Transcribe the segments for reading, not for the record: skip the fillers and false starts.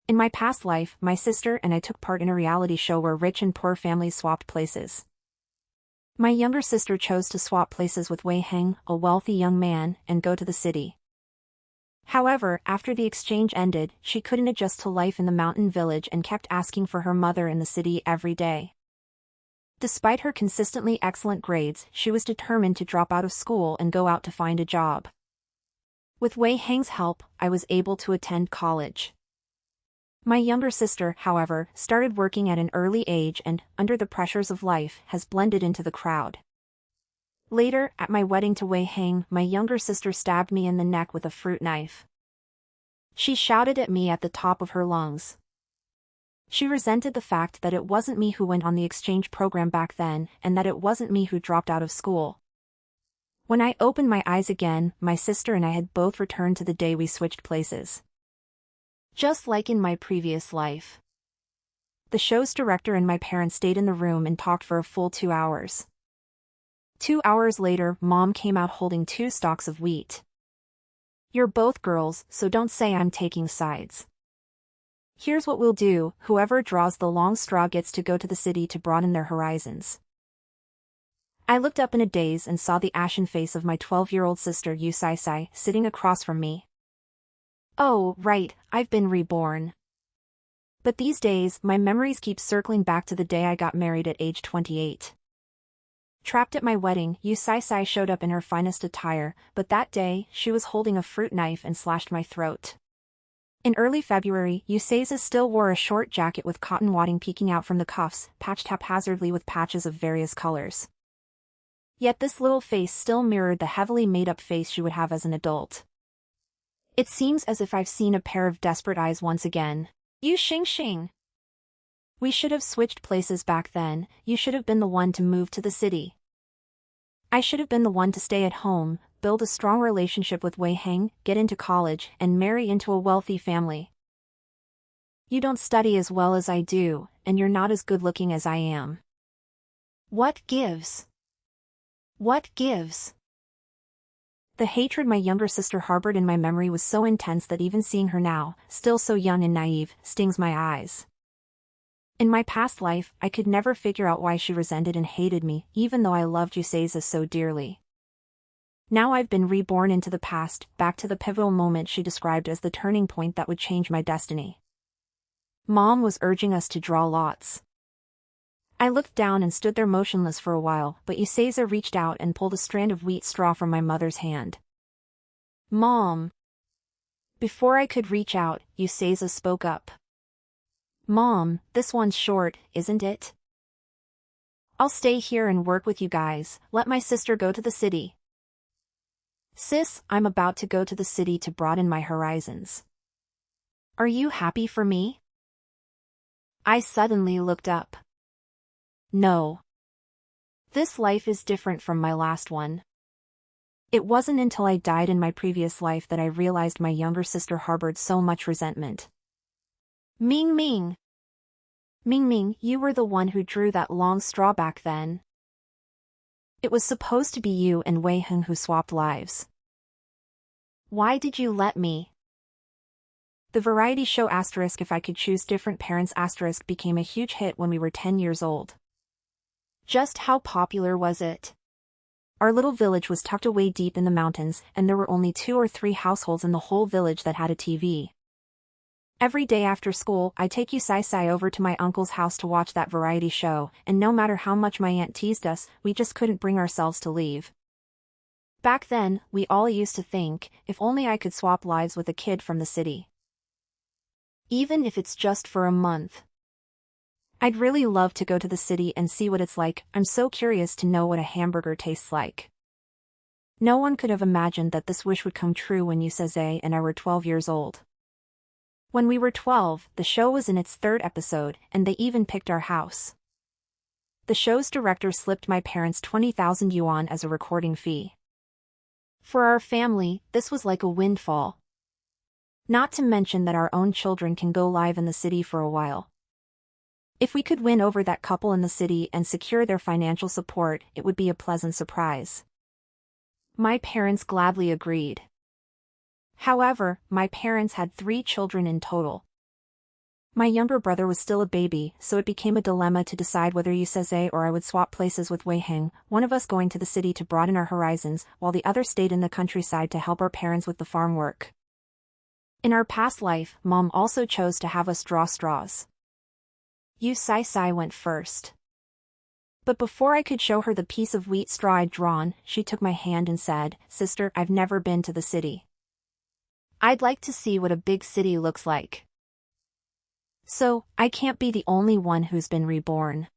In my past life, my sister and I took part in a reality show where rich and poor families swapped places. My younger sister chose to swap places with Wei Heng, a wealthy young man, and go to the city. However, after the exchange ended, she couldn't adjust to life in the mountain village and kept asking for her mother in the city every day. Despite her consistently excellent grades, she was determined to drop out of school and go out to find a job. With Wei Heng's help, I was able to attend college. My younger sister, however, started working at an early age and, under the pressures of life, has blended into the crowd. Later, at my wedding to Wei Heng, my younger sister stabbed me in the neck with a fruit knife. She shouted at me at the top of her lungs. She resented the fact that it wasn't me who went on the exchange program back then, and that it wasn't me who dropped out of school. When I opened my eyes again, my sister and I had both returned to the day we switched places. Just like in my previous life. The show's director and my parents stayed in the room and talked for a full 2 hours. 2 hours later, Mom came out holding 2 stalks of wheat. You're both girls, so don't say I'm taking sides. Here's what we'll do, whoever draws the long straw gets to go to the city to broaden their horizons. I looked up in a daze and saw the ashen face of my 12-year-old sister Yu Sai Sai sitting across from me. Oh, right, I've been reborn. But these days, my memories keep circling back to the day I got married at age 28. Trapped at my wedding, Yu Sai Sai showed up in her finest attire, but that day, she was holding a fruit knife and slashed my throat. In early February, Yu Sai Sai still wore a short jacket with cotton wadding peeking out from the cuffs, patched haphazardly with patches of various colors. Yet this little face still mirrored the heavily made-up face she would have as an adult. It seems as if I've seen a pair of desperate eyes once again. You Xing Xing. We should have switched places back then. You should have been the one to move to the city. I should have been the one to stay at home, build a strong relationship with Wei Heng, get into college, and marry into a wealthy family. You don't study as well as I do, and you're not as good-looking as I am. What gives? What gives? The hatred my younger sister harbored in my memory was so intense that even seeing her now, still so young and naive, stings my eyes. In my past life, I could never figure out why she resented and hated me, even though I loved Yu Sai Sai so dearly. Now I've been reborn into the past, back to the pivotal moment she described as the turning point that would change my destiny. Mom was urging us to draw lots. I looked down and stood there motionless for a while, but Yu Sai Sai reached out and pulled a strand of wheat straw from my mother's hand. Mom. Before I could reach out, Yu Sai Sai spoke up. Mom, this one's short, isn't it? I'll stay here and work with you guys, let my sister go to the city. Sis, I'm about to go to the city to broaden my horizons. Are you happy for me? I suddenly looked up. No. This life is different from my last one. It wasn't until I died in my previous life that I realized my younger sister harbored so much resentment. Ming Ming. Ming Ming, you were the one who drew that long straw back then. It was supposed to be you and Wei Heng who swapped lives. Why did you let me? The variety show asterisk If I Could Choose Different Parents asterisk became a huge hit when we were 10 years old. Just how popular was it? Our little village was tucked away deep in the mountains, and there were only 2 or 3 households in the whole village that had a TV. Every day after school, I'd take Yu Sai Sai over to my uncle's house to watch that variety show, and no matter how much my aunt teased us, we just couldn't bring ourselves to leave. Back then, we all used to think, if only I could swap lives with a kid from the city. Even if it's just for a month. I'd really love to go to the city and see what it's like. I'm so curious to know what a hamburger tastes like. No one could have imagined that this wish would come true when Yu Sai Sai and I were 12 years old. When we were 12, the show was in its 3rd episode, and they even picked our house. The show's director slipped my parents 20,000 yuan as a recording fee. For our family, this was like a windfall. Not to mention that our own children can go live in the city for a while. If we could win over that couple in the city and secure their financial support, it would be a pleasant surprise. My parents gladly agreed. However, my parents had 3 children in total. My younger brother was still a baby, so it became a dilemma to decide whether you says or I would swap places with Wei Heng, one of us going to the city to broaden our horizons, while the other stayed in the countryside to help our parents with the farm work. In our past life, Mom also chose to have us draw straws. Yu Sai went first. But before I could show her the piece of wheat straw I'd drawn, she took my hand and said, "Sister, I've never been to the city. I'd like to see what a big city looks like. So, I can't be the only one who's been reborn."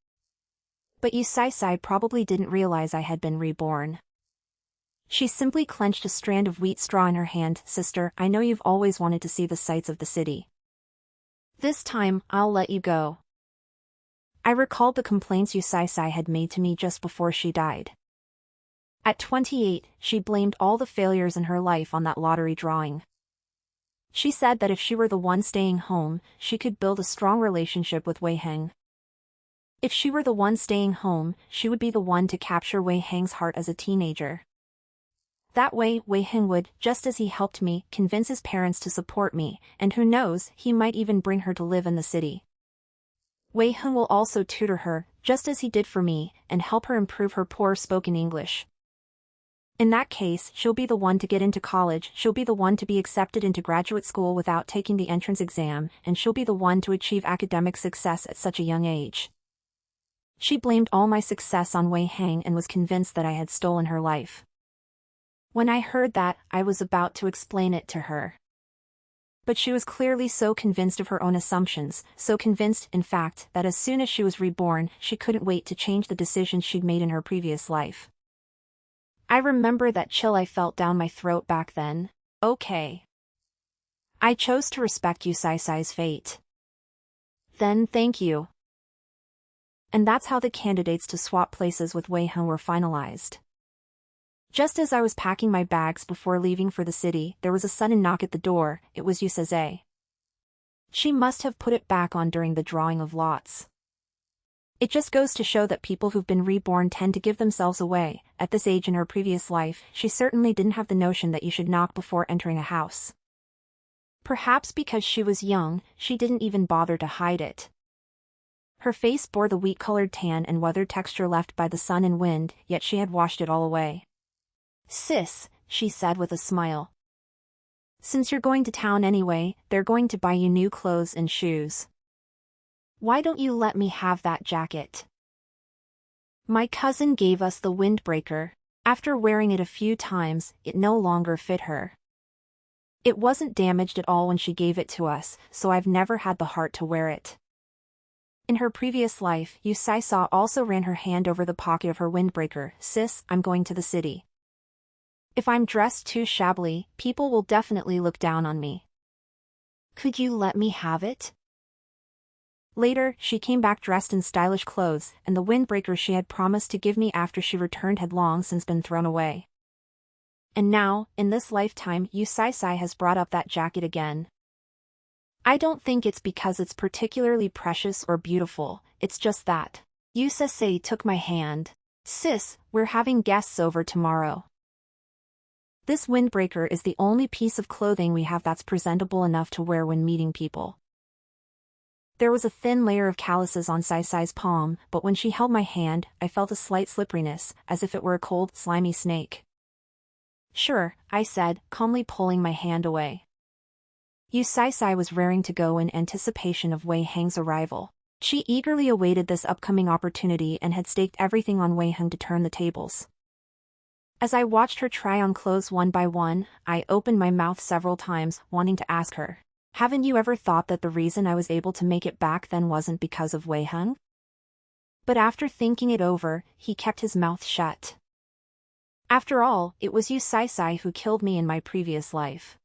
But Yu Sai probably didn't realize I had been reborn. She simply clenched a strand of wheat straw in her hand. "Sister, I know you've always wanted to see the sights of the city. This time, I'll let you go." I recalled the complaints Yu Sai had made to me just before she died. At 28, she blamed all the failures in her life on that lottery drawing. She said that if she were the one staying home, she could build a strong relationship with Wei Heng. If she were the one staying home, she would be the one to capture Wei Heng's heart as a teenager. That way, Wei Heng would, just as he helped me, convince his parents to support me, and who knows, he might even bring her to live in the city. Wei Heng will also tutor her, just as he did for me, and help her improve her poor spoken English. In that case, she'll be the one to get into college, she'll be the one to be accepted into graduate school without taking the entrance exam, and she'll be the one to achieve academic success at such a young age. She blamed all my success on Wei Heng and was convinced that I had stolen her life. When I heard that, I was about to explain it to her. But she was clearly so convinced of her own assumptions, so convinced, in fact, that as soon as she was reborn, she couldn't wait to change the decisions she'd made in her previous life. I remember that chill I felt down my throat back then. Okay. I chose to respect Yu Sai's fate. Then thank you. And that's how the candidates to swap places with Wei Heng were finalized. Just as I was packing my bags before leaving for the city, there was a sudden knock at the door. It was Yu Sai. She must have put it back on during the drawing of lots. It just goes to show that people who've been reborn tend to give themselves away. At this age in her previous life, she certainly didn't have the notion that you should knock before entering a house. Perhaps because she was young, she didn't even bother to hide it. Her face bore the wheat-colored tan and weathered texture left by the sun and wind, yet she had washed it all away. "Sis," she said with a smile. "Since you're going to town anyway, they're going to buy you new clothes and shoes. Why don't you let me have that jacket? My cousin gave us the windbreaker. After wearing it a few times, it no longer fit her. It wasn't damaged at all when she gave it to us, so I've never had the heart to wear it." In her previous life, Yu Sai also ran her hand over the pocket of her windbreaker. "Sis, I'm going to the city. If I'm dressed too shabbily, people will definitely look down on me. Could you let me have it?" Later, she came back dressed in stylish clothes, and the windbreaker she had promised to give me after she returned had long since been thrown away. And now, in this lifetime, Yu Sai has brought up that jacket again. I don't think it's because it's particularly precious or beautiful, it's just that. Yu Sai took my hand. "Sis, we're having guests over tomorrow. This windbreaker is the only piece of clothing we have that's presentable enough to wear when meeting people." There was a thin layer of calluses on Sai's palm, but when she held my hand, I felt a slight slipperiness, as if it were a cold, slimy snake. "Sure," I said, calmly pulling my hand away. Yu Sai was raring to go in anticipation of Wei Heng's arrival. She eagerly awaited this upcoming opportunity and had staked everything on Wei Heng to turn the tables. As I watched her try on clothes one by one, I opened my mouth several times, wanting to ask her, "Haven't you ever thought that the reason I was able to make it back then wasn't because of Wei Heng?" But after thinking it over, he kept his mouth shut. After all, it was Yu Sai who killed me in my previous life.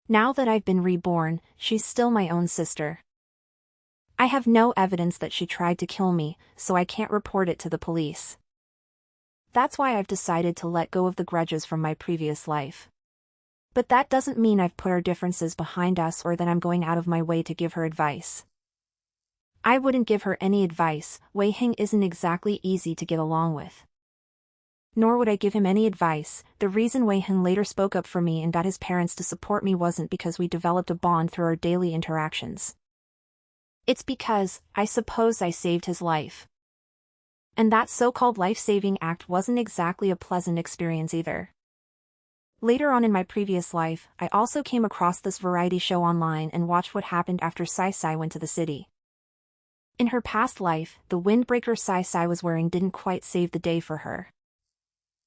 Now that I've been reborn, she's still my own sister. I have no evidence that she tried to kill me, so I can't report it to the police. That's why I've decided to let go of the grudges from my previous life. But that doesn't mean I've put our differences behind us or that I'm going out of my way to give her advice. I wouldn't give her any advice. Wei Heng isn't exactly easy to get along with. Nor would I give him any advice. The reason Wei Heng later spoke up for me and got his parents to support me wasn't because we developed a bond through our daily interactions. It's because, I suppose I saved his life. And that so-called life-saving act wasn't exactly a pleasant experience either. Later on in my previous life, I also came across this variety show online and watched what happened after Sai Sai went to the city. In her past life, the windbreaker Sai Sai was wearing didn't quite save the day for her.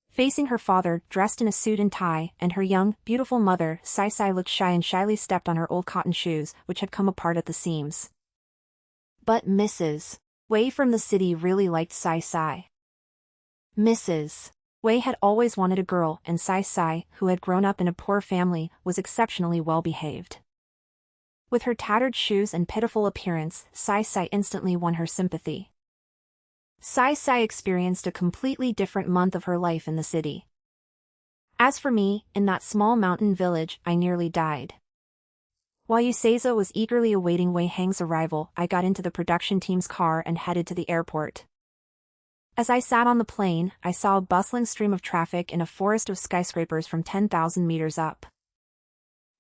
Facing her father, dressed in a suit and tie, and her young, beautiful mother, Sai Sai looked shy and shyly stepped on her old cotton shoes, which had come apart at the seams. But Mrs. Wei from the city really liked Sai Sai. Mrs. Wei had always wanted a girl, and Sai Sai, who had grown up in a poor family, was exceptionally well-behaved. With her tattered shoes and pitiful appearance, Sai Sai instantly won her sympathy. Sai Sai experienced a completely different month of her life in the city. As for me, in that small mountain village, I nearly died. While Yuseiza was eagerly awaiting Wei Heng's arrival, I got into the production team's car and headed to the airport. As I sat on the plane, I saw a bustling stream of traffic in a forest of skyscrapers from 10,000 meters up.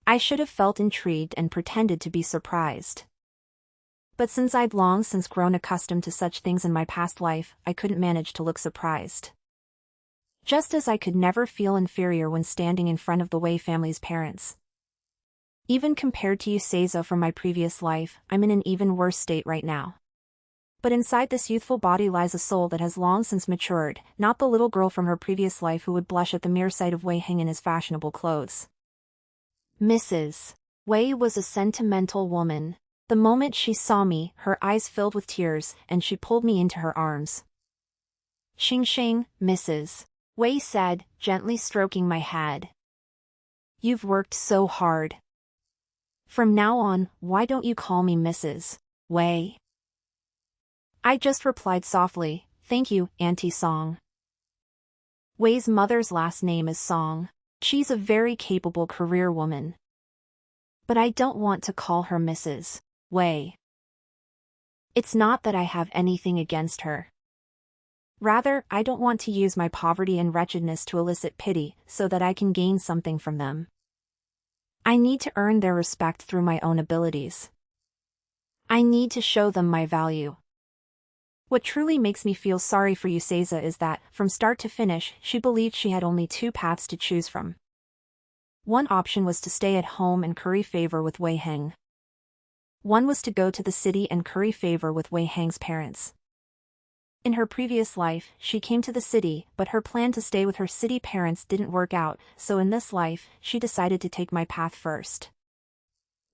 I should have felt intrigued and pretended to be surprised. But since I'd long since grown accustomed to such things in my past life, I couldn't manage to look surprised. Just as I could never feel inferior when standing in front of the Wei family's parents. Even compared to Yuseiza from my previous life, I'm in an even worse state right now. But inside this youthful body lies a soul that has long since matured, not the little girl from her previous life who would blush at the mere sight of Wei Heng in his fashionable clothes. Mrs. Wei was a sentimental woman. The moment she saw me, her eyes filled with tears, and she pulled me into her arms. Xing Xing, Mrs. Wei said, gently stroking my head. You've worked so hard. From now on, why don't you call me Mrs. Wei? I just replied softly, thank you, Auntie Song. Wei's mother's last name is Song. She's a very capable career woman. But I don't want to call her Mrs. Wei. It's not that I have anything against her. Rather, I don't want to use my poverty and wretchedness to elicit pity so that I can gain something from them. I need to earn their respect through my own abilities. I need to show them my value. What truly makes me feel sorry for Yuseiza is that, from start to finish, she believed she had only two paths to choose from. One option was to stay at home and curry favor with Wei Heng. One was to go to the city and curry favor with Wei Heng's parents. In her previous life, she came to the city, but her plan to stay with her city parents didn't work out, so in this life, she decided to take my path first.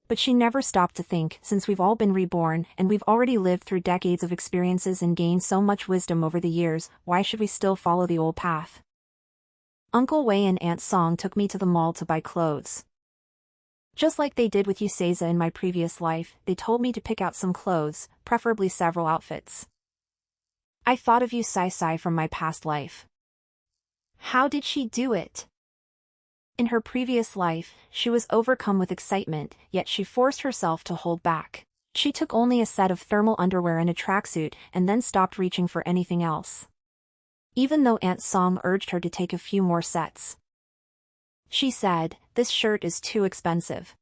But she never stopped to think, since we've all been reborn, and we've already lived through decades of experiences and gained so much wisdom over the years, why should we still follow the old path? Uncle Wei and Aunt Song took me to the mall to buy clothes. Just like they did with Yuseiza in my previous life, they told me to pick out some clothes, preferably several outfits. I thought of Sai Sai from my past life. How did she do it? In her previous life, she was overcome with excitement, yet she forced herself to hold back. She took only a set of thermal underwear and a tracksuit, and then stopped reaching for anything else. Even though Aunt Song urged her to take a few more sets. She said, "This shirt is too expensive.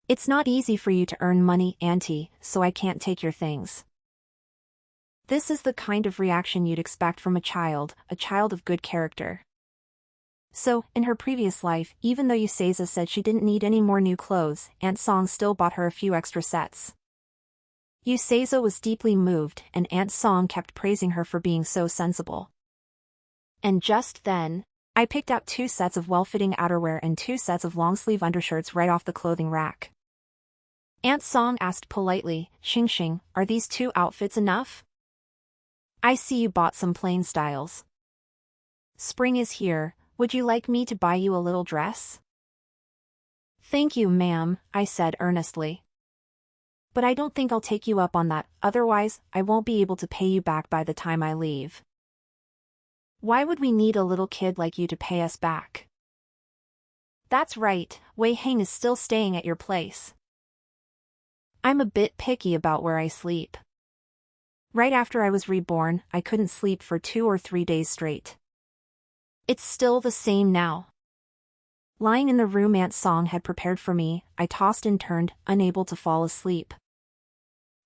It's not easy for you to earn money, Auntie, so I can't take your things." This is the kind of reaction you'd expect from a child of good character. So, in her previous life, even though Yuseiza said she didn't need any more new clothes, Aunt Song still bought her a few extra sets. Yuseiza was deeply moved, and Aunt Song kept praising her for being so sensible. And just then, I picked out 2 sets of well-fitting outerwear and 2 sets of long-sleeve undershirts right off the clothing rack. Aunt Song asked politely, "Xing Xing, are these 2 outfits enough? I see you bought some plain styles. Spring is here. Would you like me to buy you a little dress?" "Thank you, ma'am," I said earnestly. "But I don't think I'll take you up on that, otherwise, I won't be able to pay you back by the time I leave." "Why would we need a little kid like you to pay us back?" "That's right, Wei Heng is still staying at your place. I'm a bit picky about where I sleep. Right after I was reborn, I couldn't sleep for 2 or 3 days straight. It's still the same now." Lying in the room Aunt Song had prepared for me, I tossed and turned, unable to fall asleep.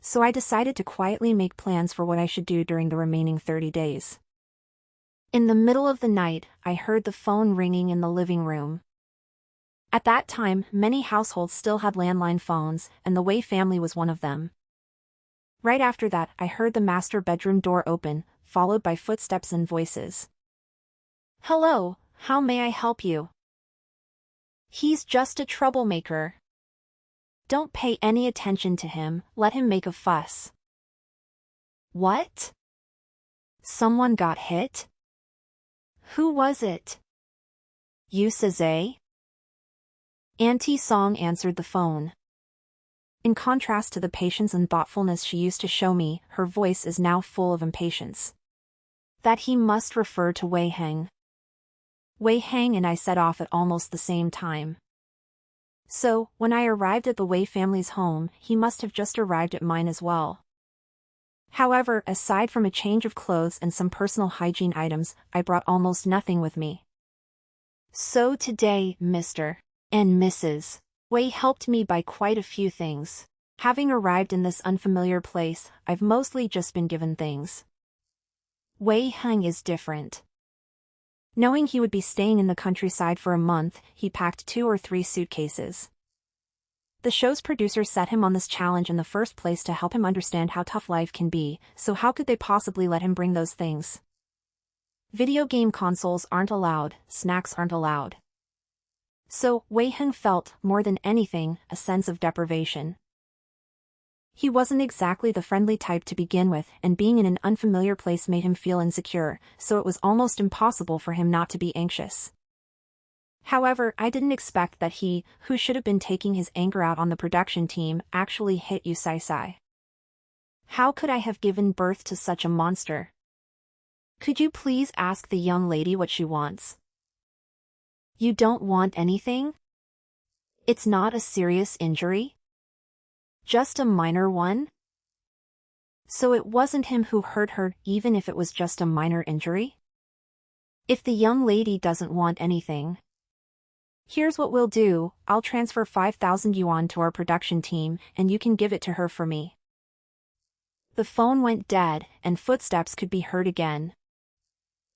So I decided to quietly make plans for what I should do during the remaining 30 days. In the middle of the night, I heard the phone ringing in the living room. At that time, many households still had landline phones, and the Wei family was one of them. Right after that, I heard the master bedroom door open, followed by footsteps and voices. "Hello, how may I help you?" "He's just a troublemaker. Don't pay any attention to him, let him make a fuss." "What? Someone got hit? Who was it?" "You say?" Auntie Song answered the phone. In contrast to the patience and thoughtfulness she used to show me, her voice is now full of impatience. That he must refer to Wei Heng. Wei Heng and I set off at almost the same time. So, when I arrived at the Wei family's home, he must have just arrived at mine as well. However, aside from a change of clothes and some personal hygiene items, I brought almost nothing with me. So today, Mr. and Mrs. Wei helped me buy quite a few things. Having arrived in this unfamiliar place, I've mostly just been given things. Wei Heng is different. Knowing he would be staying in the countryside for a month, he packed 2 or 3 suitcases. The show's producers set him on this challenge in the first place to help him understand how tough life can be, so how could they possibly let him bring those things? Video game consoles aren't allowed, snacks aren't allowed. So, Wei Heng felt, more than anything, a sense of deprivation. He wasn't exactly the friendly type to begin with, and being in an unfamiliar place made him feel insecure, so it was almost impossible for him not to be anxious. However, I didn't expect that he, who should have been taking his anger out on the production team, actually hit you Sai. How could I have given birth to such a monster? Could you please ask the young lady what she wants? You don't want anything? It's not a serious injury? Just a minor one? So it wasn't him who hurt her, even if it was just a minor injury? If the young lady doesn't want anything, here's what we'll do, I'll transfer 5,000 yuan to our production team, and you can give it to her for me. The phone went dead, and footsteps could be heard again.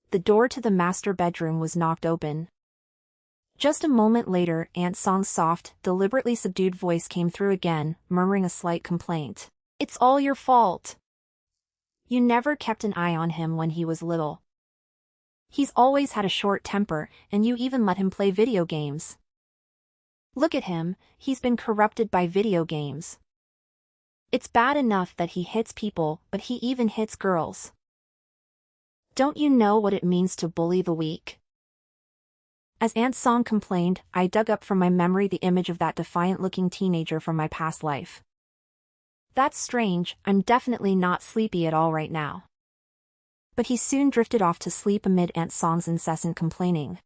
The door to the master bedroom was knocked open. Just a moment later, Aunt Song's soft, deliberately subdued voice came through again, murmuring a slight complaint. "It's all your fault. You never kept an eye on him when he was little. He's always had a short temper, and you even let him play video games. Look at him, he's been corrupted by video games. It's bad enough that he hits people, but he even hits girls. Don't you know what it means to bully the weak?" As Aunt Song complained, I dug up from my memory the image of that defiant-looking teenager from my past life. That's strange, I'm definitely not sleepy at all right now. But he soon drifted off to sleep amid Aunt Song's incessant complaining.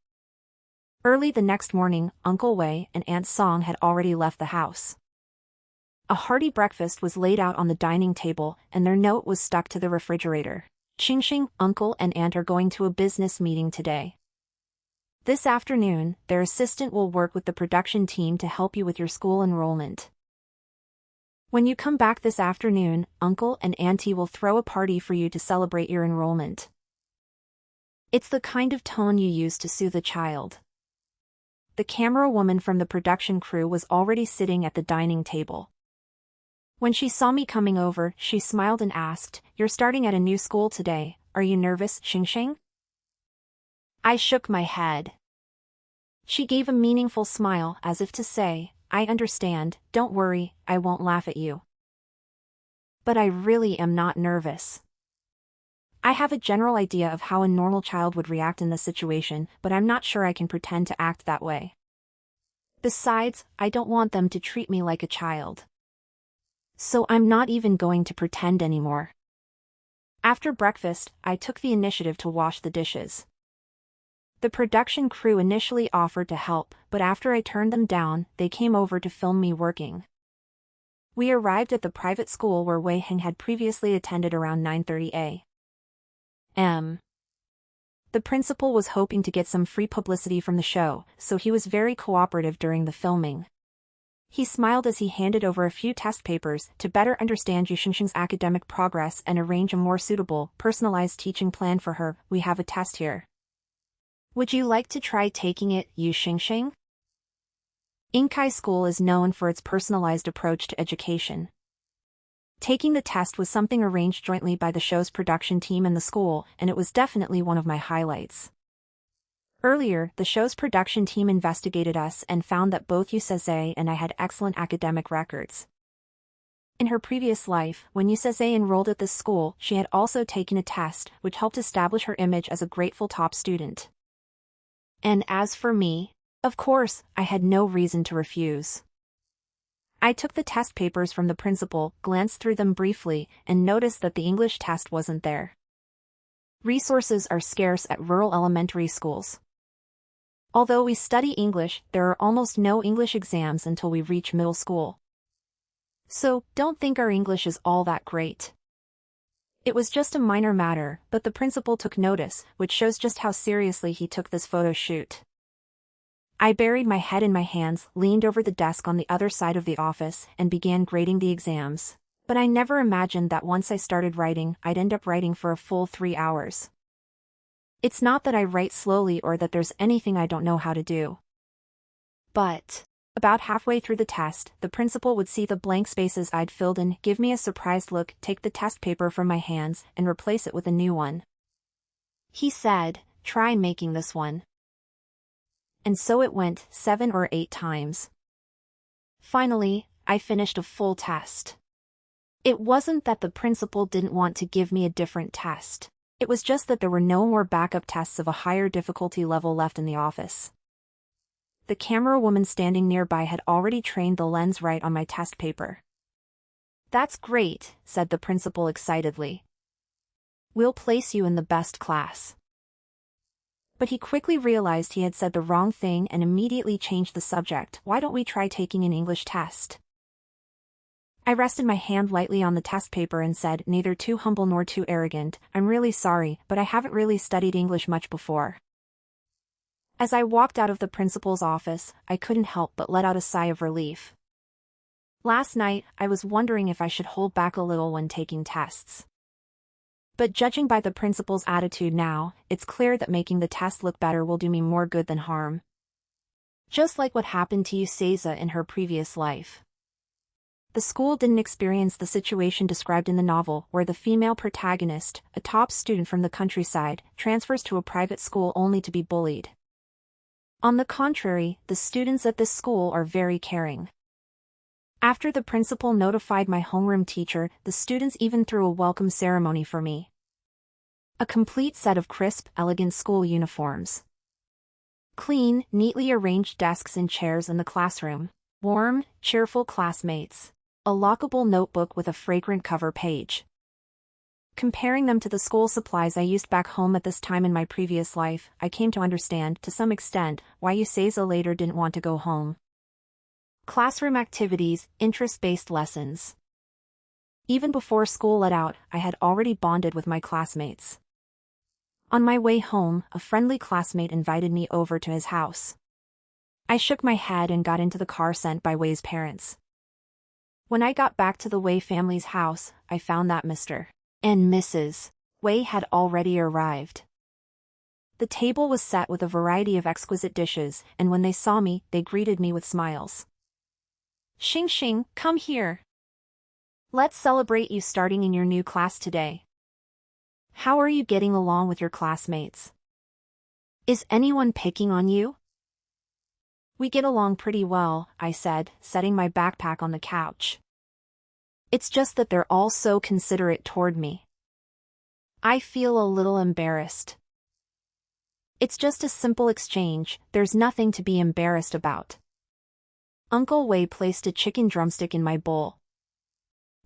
Early the next morning, Uncle Wei and Aunt Song had already left the house. A hearty breakfast was laid out on the dining table, and their note was stuck to the refrigerator. "Xing, Uncle and Aunt are going to a business meeting today. This afternoon, their assistant will work with the production team to help you with your school enrollment. When you come back this afternoon, Uncle and Auntie will throw a party for you to celebrate your enrollment." It's the kind of tone you use to soothe a child. The camera woman from the production crew was already sitting at the dining table. When she saw me coming over, she smiled and asked, "You're starting at a new school today, are you nervous, Xing?" I shook my head. She gave a meaningful smile as if to say, "I understand, don't worry, I won't laugh at you." But I really am not nervous. I have a general idea of how a normal child would react in this situation, but I'm not sure I can pretend to act that way. Besides, I don't want them to treat me like a child. So I'm not even going to pretend anymore. After breakfast, I took the initiative to wash the dishes. The production crew initially offered to help, but after I turned them down, they came over to film me working. We arrived at the private school where Wei Heng had previously attended around 9:30 a.m. The principal was hoping to get some free publicity from the show, so he was very cooperative during the filming. He smiled as he handed over a few test papers to better understand Yu Xingxing's academic progress and arrange a more suitable, personalized teaching plan for her. We have a test here. Would you like to try taking it, Yu Xingxing? Inkai School is known for its personalized approach to education. Taking the test was something arranged jointly by the show's production team and the school, and it was definitely one of my highlights. Earlier, the show's production team investigated us and found that both Yuseze and I had excellent academic records. In her previous life, when Yuseze enrolled at this school, she had also taken a test, which helped establish her image as a grateful top student. And as for me, of course, I had no reason to refuse. I took the test papers from the principal, glanced through them briefly, and noticed that the English test wasn't there. Resources are scarce at rural elementary schools. Although we study English, there are almost no English exams until we reach middle school. So, don't think our English is all that great. It was just a minor matter, but the principal took notice, which shows just how seriously he took this photo shoot. I buried my head in my hands, leaned over the desk on the other side of the office, and began grading the exams. But I never imagined that once I started writing, I'd end up writing for a full 3 hours. It's not that I write slowly or that there's anything I don't know how to do. But about halfway through the test, the principal would see the blank spaces I'd filled in, give me a surprised look, take the test paper from my hands, and replace it with a new one. He said, "Try making this one." And so it went, 7 or 8 times. Finally, I finished a full test. It wasn't that the principal didn't want to give me a different test. It was just that there were no more backup tests of a higher difficulty level left in the office. The camera woman standing nearby had already trained the lens right on my test paper. "That's great," said the principal excitedly. "We'll place you in the best class." But he quickly realized he had said the wrong thing and immediately changed the subject. "Why don't we try taking an English test?" I rested my hand lightly on the test paper and said, "Neither too humble nor too arrogant, I'm really sorry, but I haven't really studied English much before." As I walked out of the principal's office, I couldn't help but let out a sigh of relief. Last night, I was wondering if I should hold back a little when taking tests. But judging by the principal's attitude now, it's clear that making the test look better will do me more good than harm. Just like what happened to Yuseza in her previous life. The school didn't experience the situation described in the novel where the female protagonist, a top student from the countryside, transfers to a private school only to be bullied. On the contrary, the students at this school are very caring. After the principal notified my homeroom teacher, the students even threw a welcome ceremony for me. A complete set of crisp, elegant school uniforms. Clean, neatly arranged desks and chairs in the classroom. Warm, cheerful classmates. A lockable notebook with a fragrant cover page. Comparing them to the school supplies I used back home at this time in my previous life, I came to understand, to some extent, why Yuseza later didn't want to go home. Classroom activities, interest-based lessons. Even before school let out, I had already bonded with my classmates. On my way home, a friendly classmate invited me over to his house. I shook my head and got into the car sent by Wei's parents. When I got back to the Wei family's house, I found that Mr. and Mrs. Wei had already arrived. The table was set with a variety of exquisite dishes, and when they saw me, they greeted me with smiles. "Xingxing, come here. Let's celebrate you starting in your new class today. How are you getting along with your classmates? Is anyone picking on you?" "We get along pretty well," I said, setting my backpack on the couch. "It's just that they're all so considerate toward me. I feel a little embarrassed." "It's just a simple exchange, there's nothing to be embarrassed about." Uncle Wei placed a chicken drumstick in my bowl.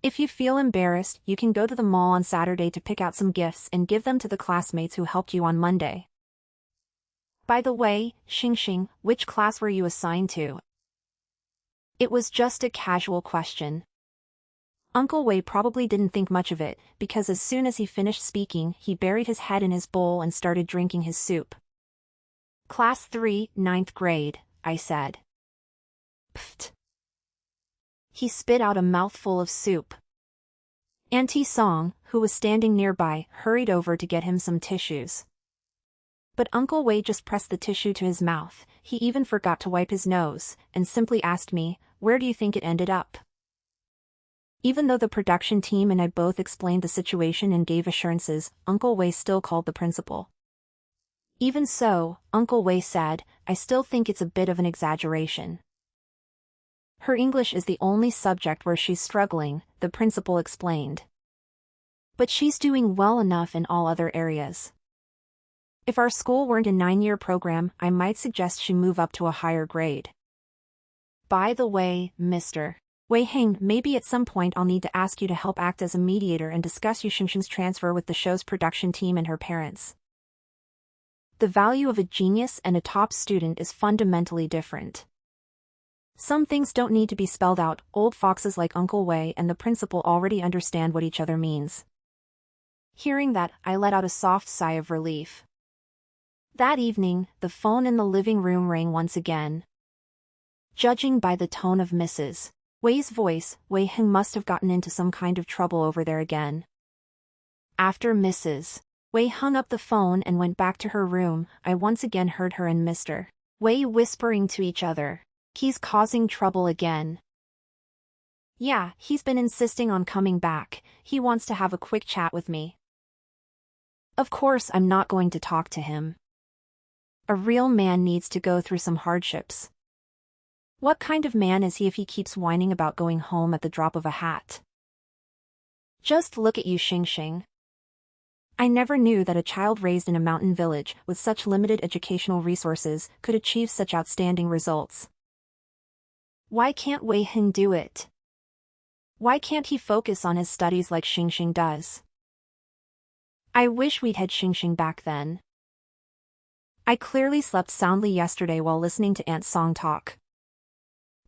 "If you feel embarrassed, you can go to the mall on Saturday to pick out some gifts and give them to the classmates who helped you on Monday. By the way, Xingxing, which class were you assigned to?" It was just a casual question. Uncle Wei probably didn't think much of it, because as soon as he finished speaking, he buried his head in his bowl and started drinking his soup. "Class 3, 9th grade, I said. "Pfft. He spit out a mouthful of soup. Auntie Song, who was standing nearby, hurried over to get him some tissues. But Uncle Wei just pressed the tissue to his mouth. He even forgot to wipe his nose, and simply asked me, "Where do you think it ended up?" Even though the production team and I both explained the situation and gave assurances, Uncle Wei still called the principal. Even so, Uncle Wei said, "I still think it's a bit of an exaggeration. Her English is the only subject where she's struggling," the principal explained. "But she's doing well enough in all other areas. If our school weren't a 9-year program, I might suggest she move up to a higher grade. By the way, Mr. Wei Heng, maybe at some point I'll need to ask you to help act as a mediator and discuss Yu Xingxing's transfer with the show's production team and her parents. The value of a genius and a top student is fundamentally different. Some things don't need to be spelled out. Old foxes like Uncle Wei and the principal already understand what each other means." Hearing that, I let out a soft sigh of relief. That evening, the phone in the living room rang once again. Judging by the tone of Mrs. Wei's voice, Wei Heng must have gotten into some kind of trouble over there again. After Mrs. Wei hung up the phone and went back to her room, I once again heard her and Mr. Wei whispering to each other. "He's causing trouble again. Yeah, he's been insisting on coming back. He wants to have a quick chat with me. Of course I'm not going to talk to him. A real man needs to go through some hardships. What kind of man is he if he keeps whining about going home at the drop of a hat? Just look at Yu Xingxing. I never knew that a child raised in a mountain village with such limited educational resources could achieve such outstanding results. Why can't Wei Heng do it? Why can't he focus on his studies like Xingxing does? I wish we'd had Xingxing back then. I clearly slept soundly yesterday while listening to Aunt Song talk.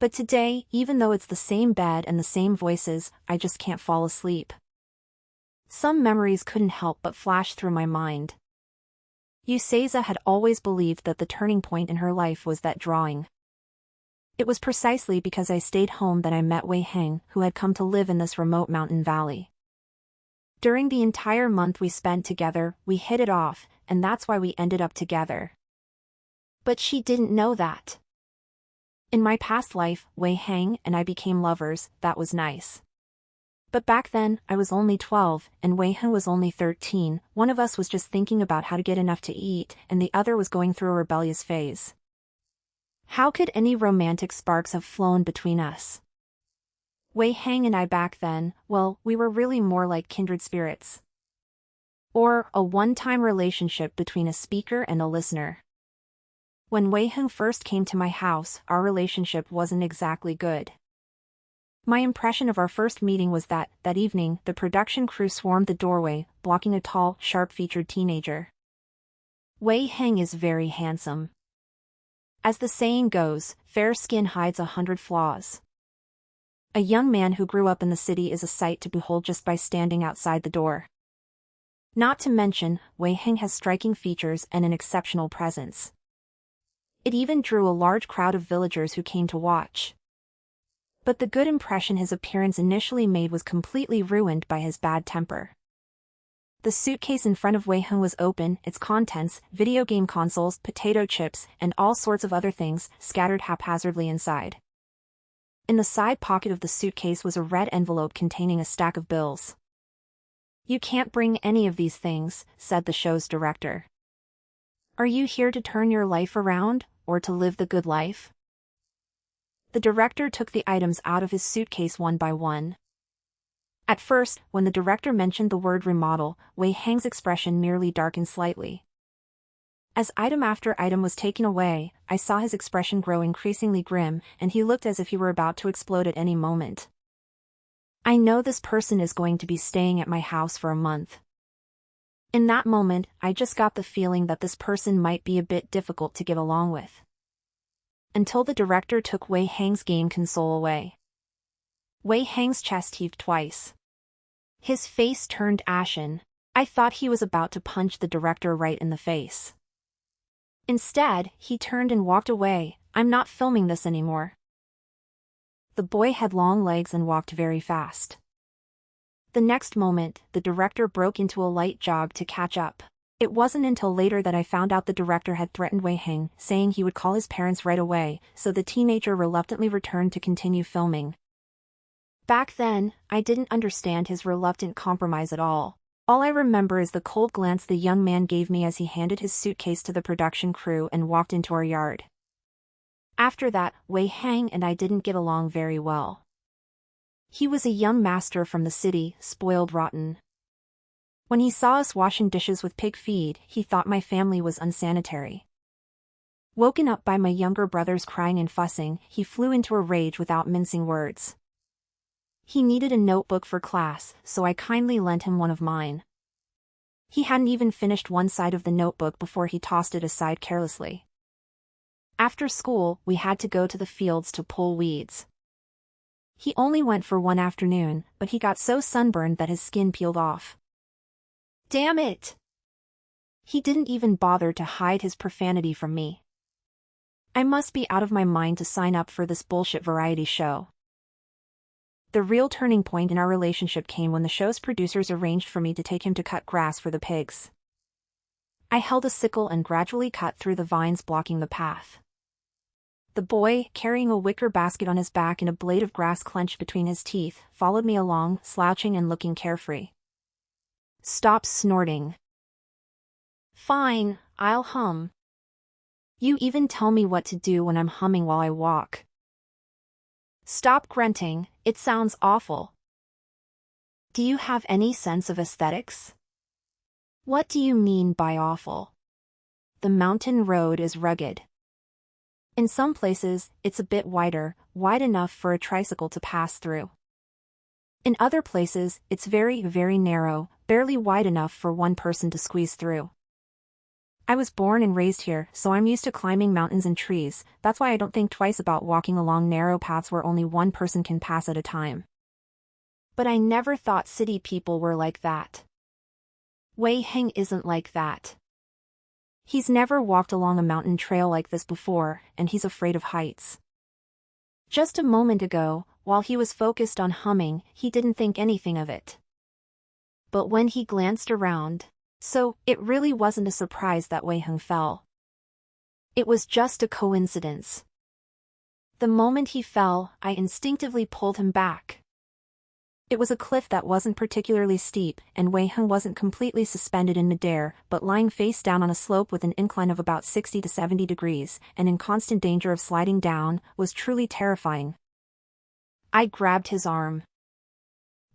But today, even though it's the same bed and the same voices, I just can't fall asleep. Some memories couldn't help but flash through my mind. Yuseiza had always believed that the turning point in her life was that drawing. It was precisely because I stayed home that I met Wei Heng, who had come to live in this remote mountain valley. During the entire month we spent together, we hit it off, and that's why we ended up together. But she didn't know that. In my past life, Wei Heng and I became lovers. That was nice. But back then, I was only 12, and Wei Heng was only 13. One of us was just thinking about how to get enough to eat, and the other was going through a rebellious phase. How could any romantic sparks have flown between us? Wei Heng and I back then, well, we were really more like kindred spirits. Or a one-time relationship between a speaker and a listener. When Wei Heng first came to my house, our relationship wasn't exactly good. My impression of our first meeting was that evening, the production crew swarmed the doorway, blocking a tall, sharp-featured teenager. Wei Heng is very handsome. As the saying goes, fair skin hides 100 flaws. A young man who grew up in the city is a sight to behold just by standing outside the door. Not to mention, Wei Heng has striking features and an exceptional presence. It even drew a large crowd of villagers who came to watch. But the good impression his appearance initially made was completely ruined by his bad temper. The suitcase in front of Wei Heng was open, its contents, video game consoles, potato chips, and all sorts of other things, scattered haphazardly inside. In the side pocket of the suitcase was a red envelope containing a stack of bills. "You can't bring any of these things," said the show's director. "Are you here to turn your life around, or to live the good life?" The director took the items out of his suitcase one by one. At first, when the director mentioned the word remodel, Wei Heng's expression merely darkened slightly. As item after item was taken away, I saw his expression grow increasingly grim, and he looked as if he were about to explode at any moment. I know this person is going to be staying at my house for a month. In that moment, I just got the feeling that this person might be a bit difficult to get along with. Until the director took Wei Heng's game console away. Wei Heng's chest heaved twice. His face turned ashen. I thought he was about to punch the director right in the face. Instead, he turned and walked away. "I'm not filming this anymore." The boy had long legs and walked very fast. The next moment, the director broke into a light jog to catch up. It wasn't until later that I found out the director had threatened Wei Heng, saying he would call his parents right away, so the teenager reluctantly returned to continue filming. Back then, I didn't understand his reluctant compromise at all. All I remember is the cold glance the young man gave me as he handed his suitcase to the production crew and walked into our yard. After that, Wei Heng and I didn't get along very well. He was a young master from the city, spoiled rotten. When he saw us washing dishes with pig feed, he thought my family was unsanitary. Woken up by my younger brothers crying and fussing, he flew into a rage without mincing words. He needed a notebook for class, so I kindly lent him one of mine. He hadn't even finished one side of the notebook before he tossed it aside carelessly. After school, we had to go to the fields to pull weeds. He only went for one afternoon, but he got so sunburned that his skin peeled off. Damn it! He didn't even bother to hide his profanity from me. I must be out of my mind to sign up for this bullshit variety show. The real turning point in our relationship came when the show's producers arranged for me to take him to cut grass for the pigs. I held a sickle and gradually cut through the vines blocking the path. The boy, carrying a wicker basket on his back and a blade of grass clenched between his teeth, followed me along, slouching and looking carefree. Stop snorting. Fine, I'll hum. You even tell me what to do when I'm humming while I walk. Stop grunting, it sounds awful. Do you have any sense of aesthetics? What do you mean by awful? The mountain road is rugged. In some places, it's a bit wider, wide enough for a tricycle to pass through. In other places, it's very, very narrow, barely wide enough for one person to squeeze through. I was born and raised here, so I'm used to climbing mountains and trees. That's why I don't think twice about walking along narrow paths where only one person can pass at a time. But I never thought city people were like that. Wei Heng isn't like that. He's never walked along a mountain trail like this before, and he's afraid of heights. Just a moment ago, while he was focused on humming, he didn't think anything of it. But when he glanced around, so it really wasn't a surprise that Wei Heng fell. It was just a coincidence. The moment he fell, I instinctively pulled him back. It was a cliff that wasn't particularly steep, and Wei Heng wasn't completely suspended in midair, but lying face down on a slope with an incline of about 60 to 70 degrees, and in constant danger of sliding down, was truly terrifying. I grabbed his arm.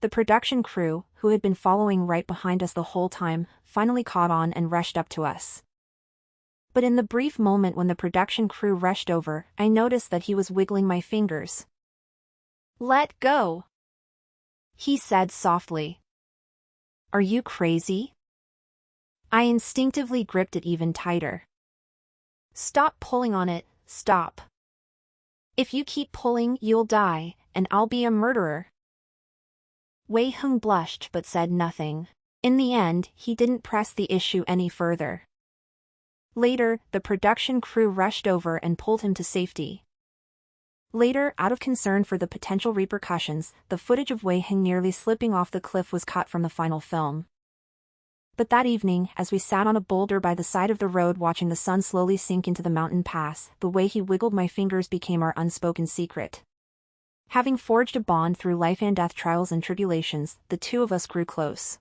The production crew, who had been following right behind us the whole time, finally caught on and rushed up to us. But in the brief moment when the production crew rushed over, I noticed that he was wiggling my fingers. "Let go," he said softly. "Are you crazy?" I instinctively gripped it even tighter. "Stop pulling on it, stop. If you keep pulling, you'll die, and I'll be a murderer." Wei Heng blushed but said nothing. In the end, he didn't press the issue any further. Later, the production crew rushed over and pulled him to safety. Later, out of concern for the potential repercussions, the footage of Wei Heng nearly slipping off the cliff was cut from the final film. But that evening, as we sat on a boulder by the side of the road watching the sun slowly sink into the mountain pass, the way he wiggled my fingers became our unspoken secret. Having forged a bond through life and death trials and tribulations, the two of us grew close.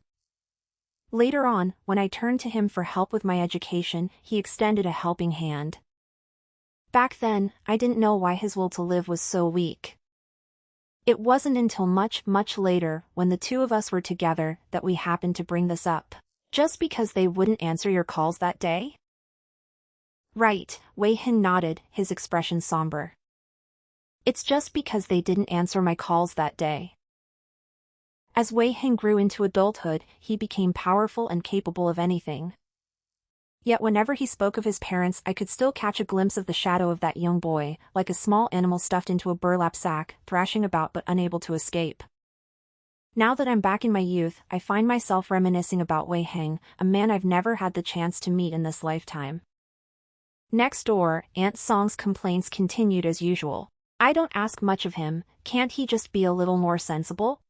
Later on, when I turned to him for help with my education, he extended a helping hand. Back then, I didn't know why his will to live was so weak. It wasn't until much, much later, when the two of us were together, that we happened to bring this up. Just because they wouldn't answer your calls that day? Right, Wei Heng nodded, his expression somber. It's just because they didn't answer my calls that day. As Wei Heng grew into adulthood, he became powerful and capable of anything. Yet whenever he spoke of his parents, I could still catch a glimpse of the shadow of that young boy, like a small animal stuffed into a burlap sack, thrashing about but unable to escape. Now that I'm back in my youth, I find myself reminiscing about Wei Heng, a man I've never had the chance to meet in this lifetime. Next door, Aunt Song's complaints continued as usual. I don't ask much of him, can't he just be a little more sensible?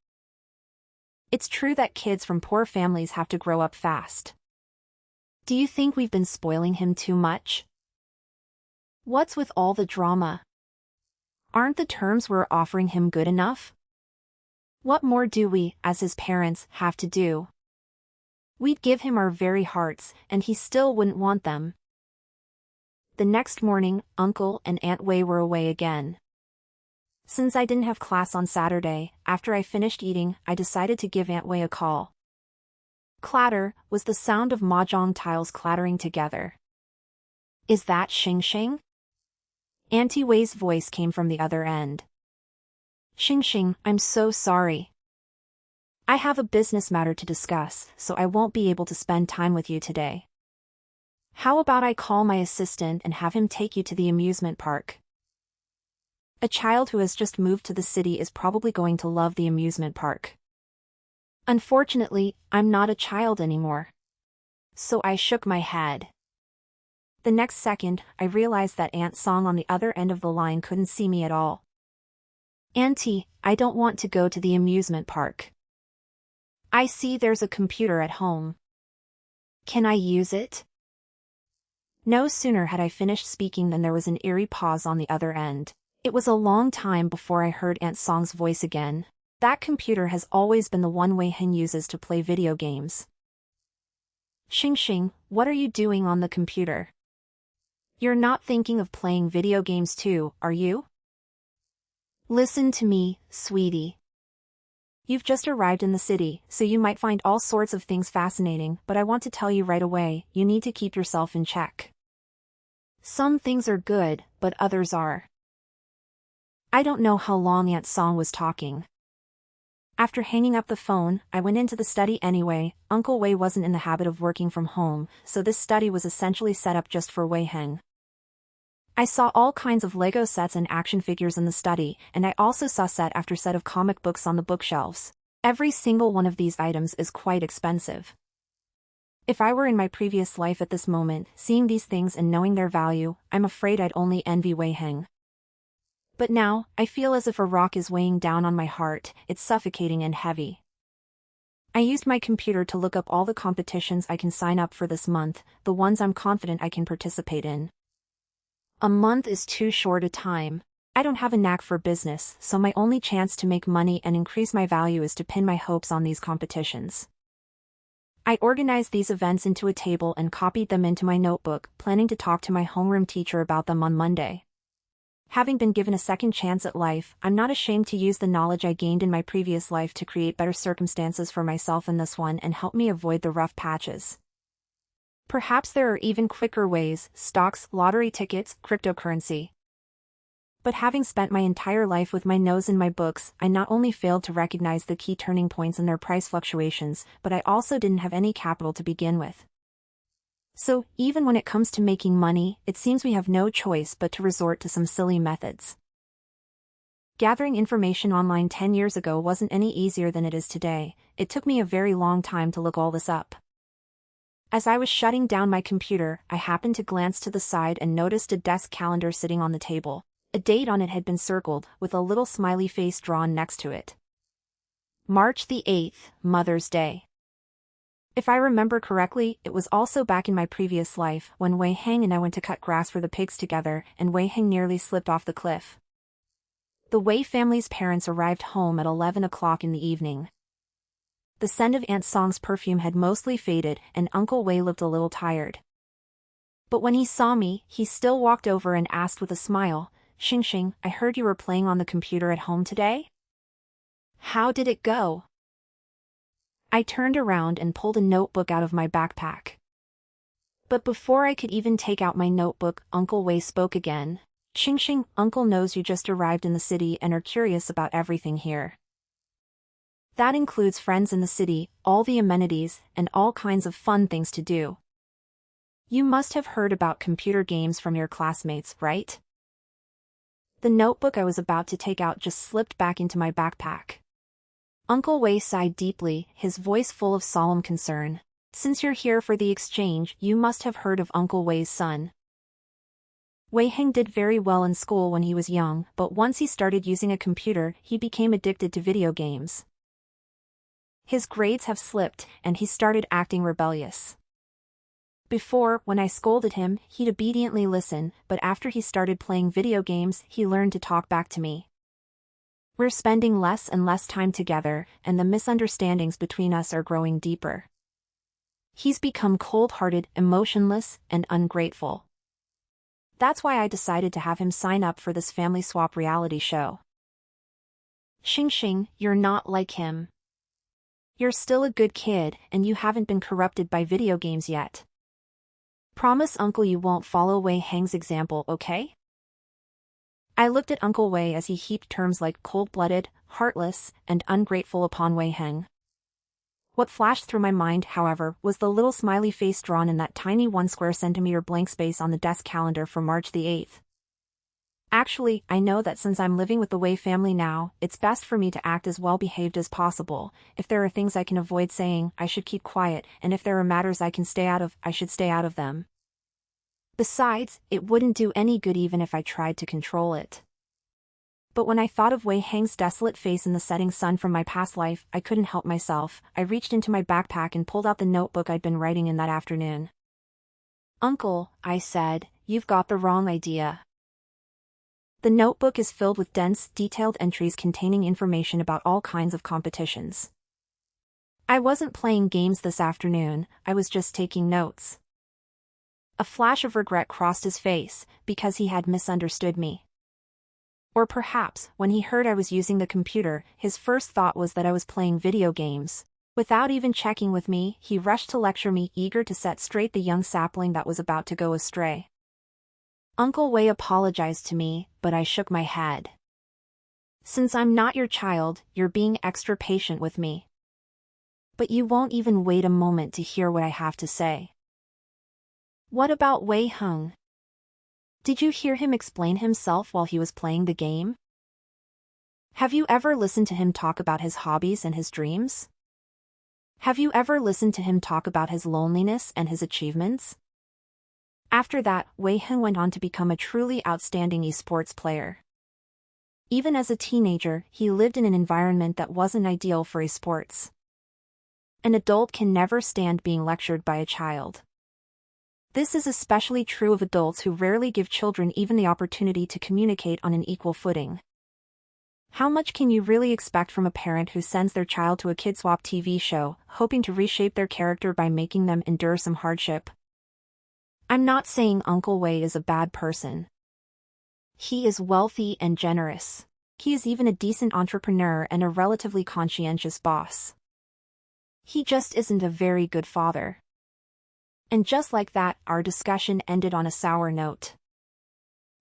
It's true that kids from poor families have to grow up fast. Do you think we've been spoiling him too much? What's with all the drama? Aren't the terms we're offering him good enough? What more do we, as his parents, have to do? We'd give him our very hearts, and he still wouldn't want them. The next morning, Uncle and Aunt Wei were away again. Since I didn't have class on Saturday, after I finished eating, I decided to give Aunt Wei a call. Clatter was the sound of mahjong tiles clattering together. Is that Xing Xing? Auntie Wei's voice came from the other end. Xing Xing, I'm so sorry. I have a business matter to discuss, so I won't be able to spend time with you today. How about I call my assistant and have him take you to the amusement park? A child who has just moved to the city is probably going to love the amusement park. Unfortunately, I'm not a child anymore. So I shook my head. The next second, I realized that Aunt Song on the other end of the line couldn't see me at all. Auntie, I don't want to go to the amusement park. I see there's a computer at home. Can I use it? No sooner had I finished speaking than there was an eerie pause on the other end. It was a long time before I heard Aunt Song's voice again. That computer has always been the one Wei Heng uses to play video games. Xing Xing, what are you doing on the computer? You're not thinking of playing video games too, are you? Listen to me, sweetie. You've just arrived in the city, so you might find all sorts of things fascinating, but I want to tell you right away, you need to keep yourself in check. Some things are good, but others are. I don't know how long Aunt Song was talking. After hanging up the phone, I went into the study anyway. Uncle Wei wasn't in the habit of working from home, so this study was essentially set up just for Wei Heng. I saw all kinds of Lego sets and action figures in the study, and I also saw set after set of comic books on the bookshelves. Every single one of these items is quite expensive. If I were in my previous life at this moment, seeing these things and knowing their value, I'm afraid I'd only envy Wei Heng. But now, I feel as if a rock is weighing down on my heart, it's suffocating and heavy. I used my computer to look up all the competitions I can sign up for this month, the ones I'm confident I can participate in. A month is too short a time. I don't have a knack for business, so my only chance to make money and increase my value is to pin my hopes on these competitions. I organized these events into a table and copied them into my notebook, planning to talk to my homeroom teacher about them on Monday. Having been given a second chance at life, I'm not ashamed to use the knowledge I gained in my previous life to create better circumstances for myself in this one and help me avoid the rough patches. Perhaps there are even quicker ways: stocks, lottery tickets, cryptocurrency. But having spent my entire life with my nose in my books, I not only failed to recognize the key turning points in their price fluctuations, but I also didn't have any capital to begin with. So, even when it comes to making money, it seems we have no choice but to resort to some silly methods. Gathering information online 10 years ago wasn't any easier than it is today. It took me a very long time to look all this up. As I was shutting down my computer, I happened to glance to the side and noticed a desk calendar sitting on the table. A date on it had been circled, with a little smiley face drawn next to it. March the 8th, Mother's Day. If I remember correctly, it was also back in my previous life, when Wei Heng and I went to cut grass for the pigs together, and Wei Heng nearly slipped off the cliff. The Wei family's parents arrived home at 11 o'clock in the evening. The scent of Aunt Song's perfume had mostly faded, and Uncle Wei looked a little tired. But when he saw me, he still walked over and asked with a smile, "Xing Xing, I heard you were playing on the computer at home today? How did it go?" I turned around and pulled a notebook out of my backpack. But before I could even take out my notebook, Uncle Wei spoke again. "Xing Xing, Uncle knows you just arrived in the city and are curious about everything here. That includes friends in the city, all the amenities, and all kinds of fun things to do. You must have heard about computer games from your classmates, right?" The notebook I was about to take out just slipped back into my backpack. Uncle Wei sighed deeply, his voice full of solemn concern. "Since you're here for the exchange, you must have heard of Uncle Wei's son. Wei Heng did very well in school when he was young, but once he started using a computer, he became addicted to video games. His grades have slipped, and he started acting rebellious. Before, when I scolded him, he'd obediently listen, but after he started playing video games, he learned to talk back to me. We're spending less and less time together, and the misunderstandings between us are growing deeper. He's become cold-hearted, emotionless, and ungrateful. That's why I decided to have him sign up for this family swap reality show. Xing, you're not like him. You're still a good kid, and you haven't been corrupted by video games yet. Promise Uncle you won't follow Wei Heng's example, okay? I looked at Uncle Wei as he heaped terms like cold-blooded, heartless, and ungrateful upon Wei Heng. What flashed through my mind, however, was the little smiley face drawn in that tiny 1 square centimeter blank space on the desk calendar for March the 8th. Actually, I know that since I'm living with the Wei family now, it's best for me to act as well-behaved as possible. If there are things I can avoid saying, I should keep quiet, and if there are matters I can stay out of, I should stay out of them. Besides, it wouldn't do any good even if I tried to control it. But when I thought of Wei Heng's desolate face in the setting sun from my past life, I couldn't help myself. I reached into my backpack and pulled out the notebook I'd been writing in that afternoon. "Uncle," I said, "you've got the wrong idea." The notebook is filled with dense, detailed entries containing information about all kinds of competitions. I wasn't playing games this afternoon, I was just taking notes. A flash of regret crossed his face, because he had misunderstood me. Or perhaps, when he heard I was using the computer, his first thought was that I was playing video games. Without even checking with me, he rushed to lecture me, eager to set straight the young sapling that was about to go astray. Uncle Wei apologized to me, but I shook my head. "Since I'm not your child, you're being extra patient with me. But you won't even wait a moment to hear what I have to say." "What about Wei Heng? Did you hear him explain himself while he was playing the game? Have you ever listened to him talk about his hobbies and his dreams? Have you ever listened to him talk about his loneliness and his achievements?" After that, Wei Heng went on to become a truly outstanding esports player. Even as a teenager, he lived in an environment that wasn't ideal for esports. An adult can never stand being lectured by a child. This is especially true of adults who rarely give children even the opportunity to communicate on an equal footing. How much can you really expect from a parent who sends their child to a kid swap TV show, hoping to reshape their character by making them endure some hardship? I'm not saying Uncle Wei is a bad person. He is wealthy and generous. He is even a decent entrepreneur and a relatively conscientious boss. He just isn't a very good father. And just like that, our discussion ended on a sour note.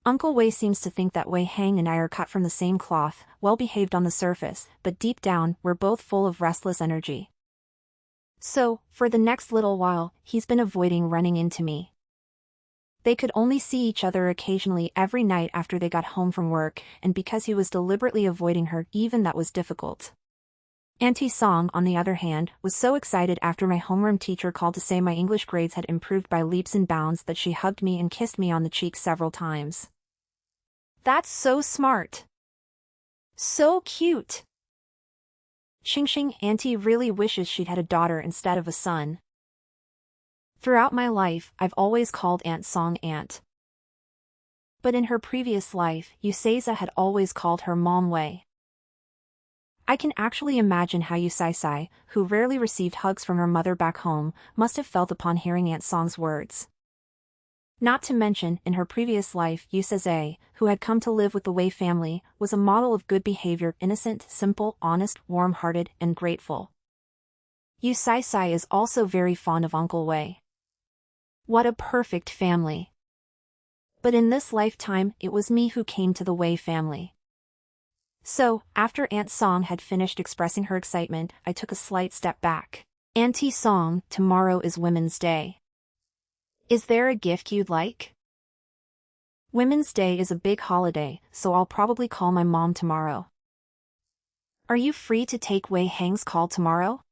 Uncle Wei seems to think that Wei Heng and I are cut from the same cloth, well-behaved on the surface, but deep down, we're both full of restless energy. So, for the next little while, he's been avoiding running into me. They could only see each other occasionally every night after they got home from work, and because he was deliberately avoiding her, even that was difficult. Auntie Song, on the other hand, was so excited after my homeroom teacher called to say my English grades had improved by leaps and bounds that she hugged me and kissed me on the cheek several times. "That's so smart. So cute." Xing, Auntie really wishes she'd had a daughter instead of a son. Throughout my life, I've always called Aunt Song Aunt. But in her previous life, Yuseiza had always called her Mom Wei. I can actually imagine how Yusei, who rarely received hugs from her mother back home, must have felt upon hearing Aunt Song's words. Not to mention, in her previous life, Yusei, who had come to live with the Wei family, was a model of good behavior, innocent, simple, honest, warm-hearted, and grateful. Yusei is also very fond of Uncle Wei. What a perfect family. But in this lifetime, it was me who came to the Wei family. So, after Aunt Song had finished expressing her excitement, I took a slight step back. "Auntie Song, tomorrow is Women's Day. Is there a gift you'd like?" Women's Day is a big holiday, so I'll probably call my mom tomorrow. "Are you free to take Wei Heng's call tomorrow?"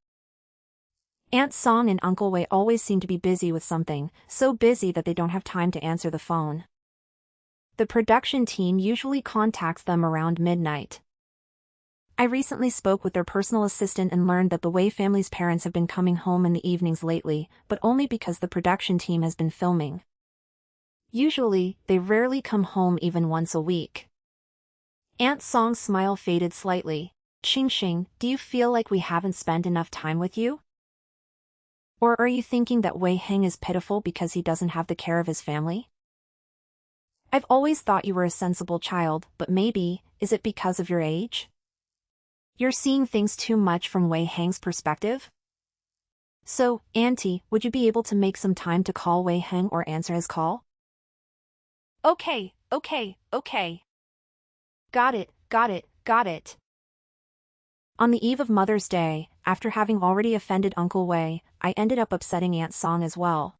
Aunt Song and Uncle Wei always seem to be busy with something, so busy that they don't have time to answer the phone. The production team usually contacts them around midnight. I recently spoke with their personal assistant and learned that the Wei family's parents have been coming home in the evenings lately, but only because the production team has been filming. Usually, they rarely come home even once a week. Aunt Song's smile faded slightly. Xing, do you feel like we haven't spent enough time with you? Or are you thinking that Wei Heng is pitiful because he doesn't have the care of his family? I've always thought you were a sensible child, but maybe, is it because of your age? You're seeing things too much from Wei Heng's perspective? So, Auntie, would you be able to make some time to call Wei Heng or answer his call? Okay. Got it. On the eve of Mother's Day, after having already offended Uncle Wei, I ended up upsetting Aunt Song as well.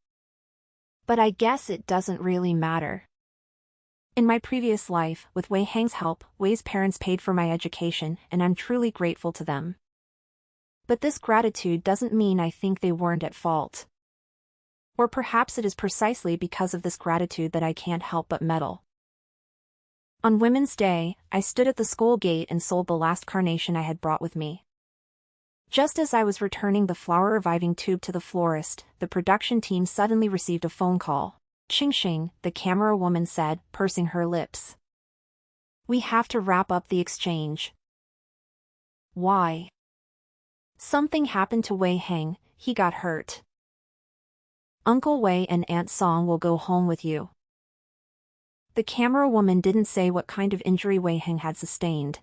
But I guess it doesn't really matter. In my previous life, with Wei Heng's help, Wei's parents paid for my education, and I'm truly grateful to them. But this gratitude doesn't mean I think they weren't at fault. Or perhaps it is precisely because of this gratitude that I can't help but meddle. On Women's Day, I stood at the school gate and sold the last carnation I had brought with me. Just as I was returning the flower reviving tube to the florist, the production team suddenly received a phone call. Xing, the camera woman said, pursing her lips. We have to wrap up the exchange. Why? Something happened to Wei Heng, he got hurt. Uncle Wei and Aunt Song will go home with you. The camera woman didn't say what kind of injury Wei Heng had sustained.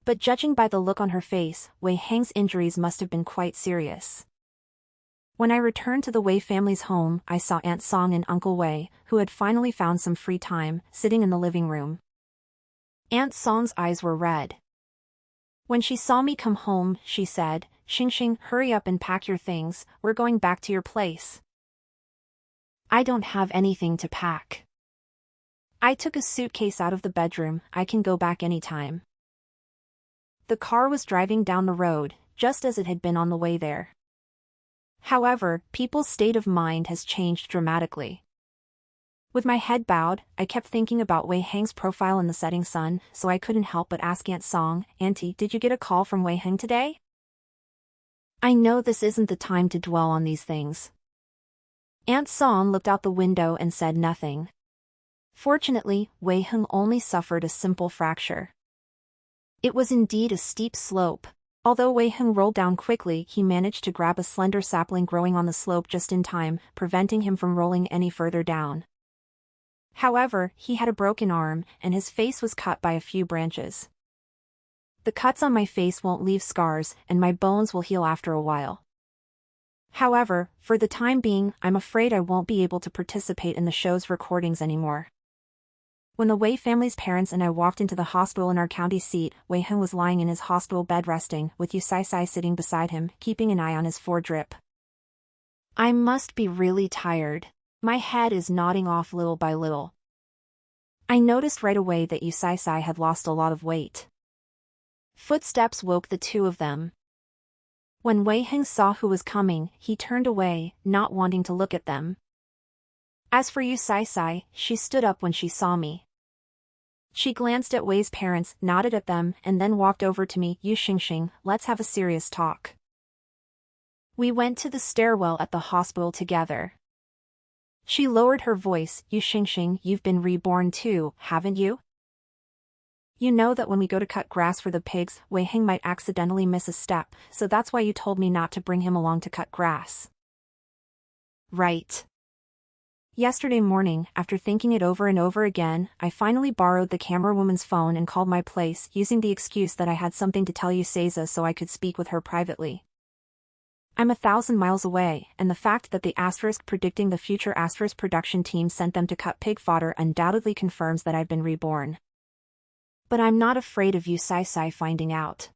But judging by the look on her face, Wei Heng's injuries must have been quite serious. When I returned to the Wei family's home, I saw Aunt Song and Uncle Wei, who had finally found some free time, sitting in the living room. Aunt Song's eyes were red. When she saw me come home, she said, Xing, hurry up and pack your things, we're going back to your place. I don't have anything to pack. I took a suitcase out of the bedroom, I can go back anytime. The car was driving down the road, just as it had been on the way there. However, people's state of mind has changed dramatically. With my head bowed, I kept thinking about Wei Heng's profile in the setting sun, so I couldn't help but ask Aunt Song, Auntie, did you get a call from Wei Heng today? I know this isn't the time to dwell on these things. Aunt Song looked out the window and said nothing. Fortunately, Wei Heng only suffered a simple fracture. It was indeed a steep slope. Although Wei Heng rolled down quickly, he managed to grab a slender sapling growing on the slope just in time, preventing him from rolling any further down. However, he had a broken arm, and his face was cut by a few branches. The cuts on my face won't leave scars, and my bones will heal after a while. However, for the time being, I'm afraid I won't be able to participate in the show's recordings anymore. When the Wei family's parents and I walked into the hospital in our county seat, Wei Heng was lying in his hospital bed resting, with Yu Sai sitting beside him, keeping an eye on his foredrip. I must be really tired. My head is nodding off little by little. I noticed right away that Yu Sai had lost a lot of weight. Footsteps woke the two of them. When Wei Heng saw who was coming, he turned away, not wanting to look at them. As for Yu Sai, she stood up when she saw me. She glanced at Wei's parents, nodded at them, and then walked over to me. Yu Xing, let's have a serious talk. We went to the stairwell at the hospital together. She lowered her voice. Yu Xing, you've been reborn too, haven't you? You know that when we go to cut grass for the pigs, Wei Heng might accidentally miss a step, so that's why you told me not to bring him along to cut grass. Right. Yesterday morning, after thinking it over and over again, I finally borrowed the camera woman's phone and called my place, using the excuse that I had something to tell Seiza so I could speak with her privately. I'm 1,000 miles away, and the fact that the asterisk predicting the future asterisk production team sent them to cut pig fodder undoubtedly confirms that I've been reborn. But I'm not afraid of Yu Sai finding out.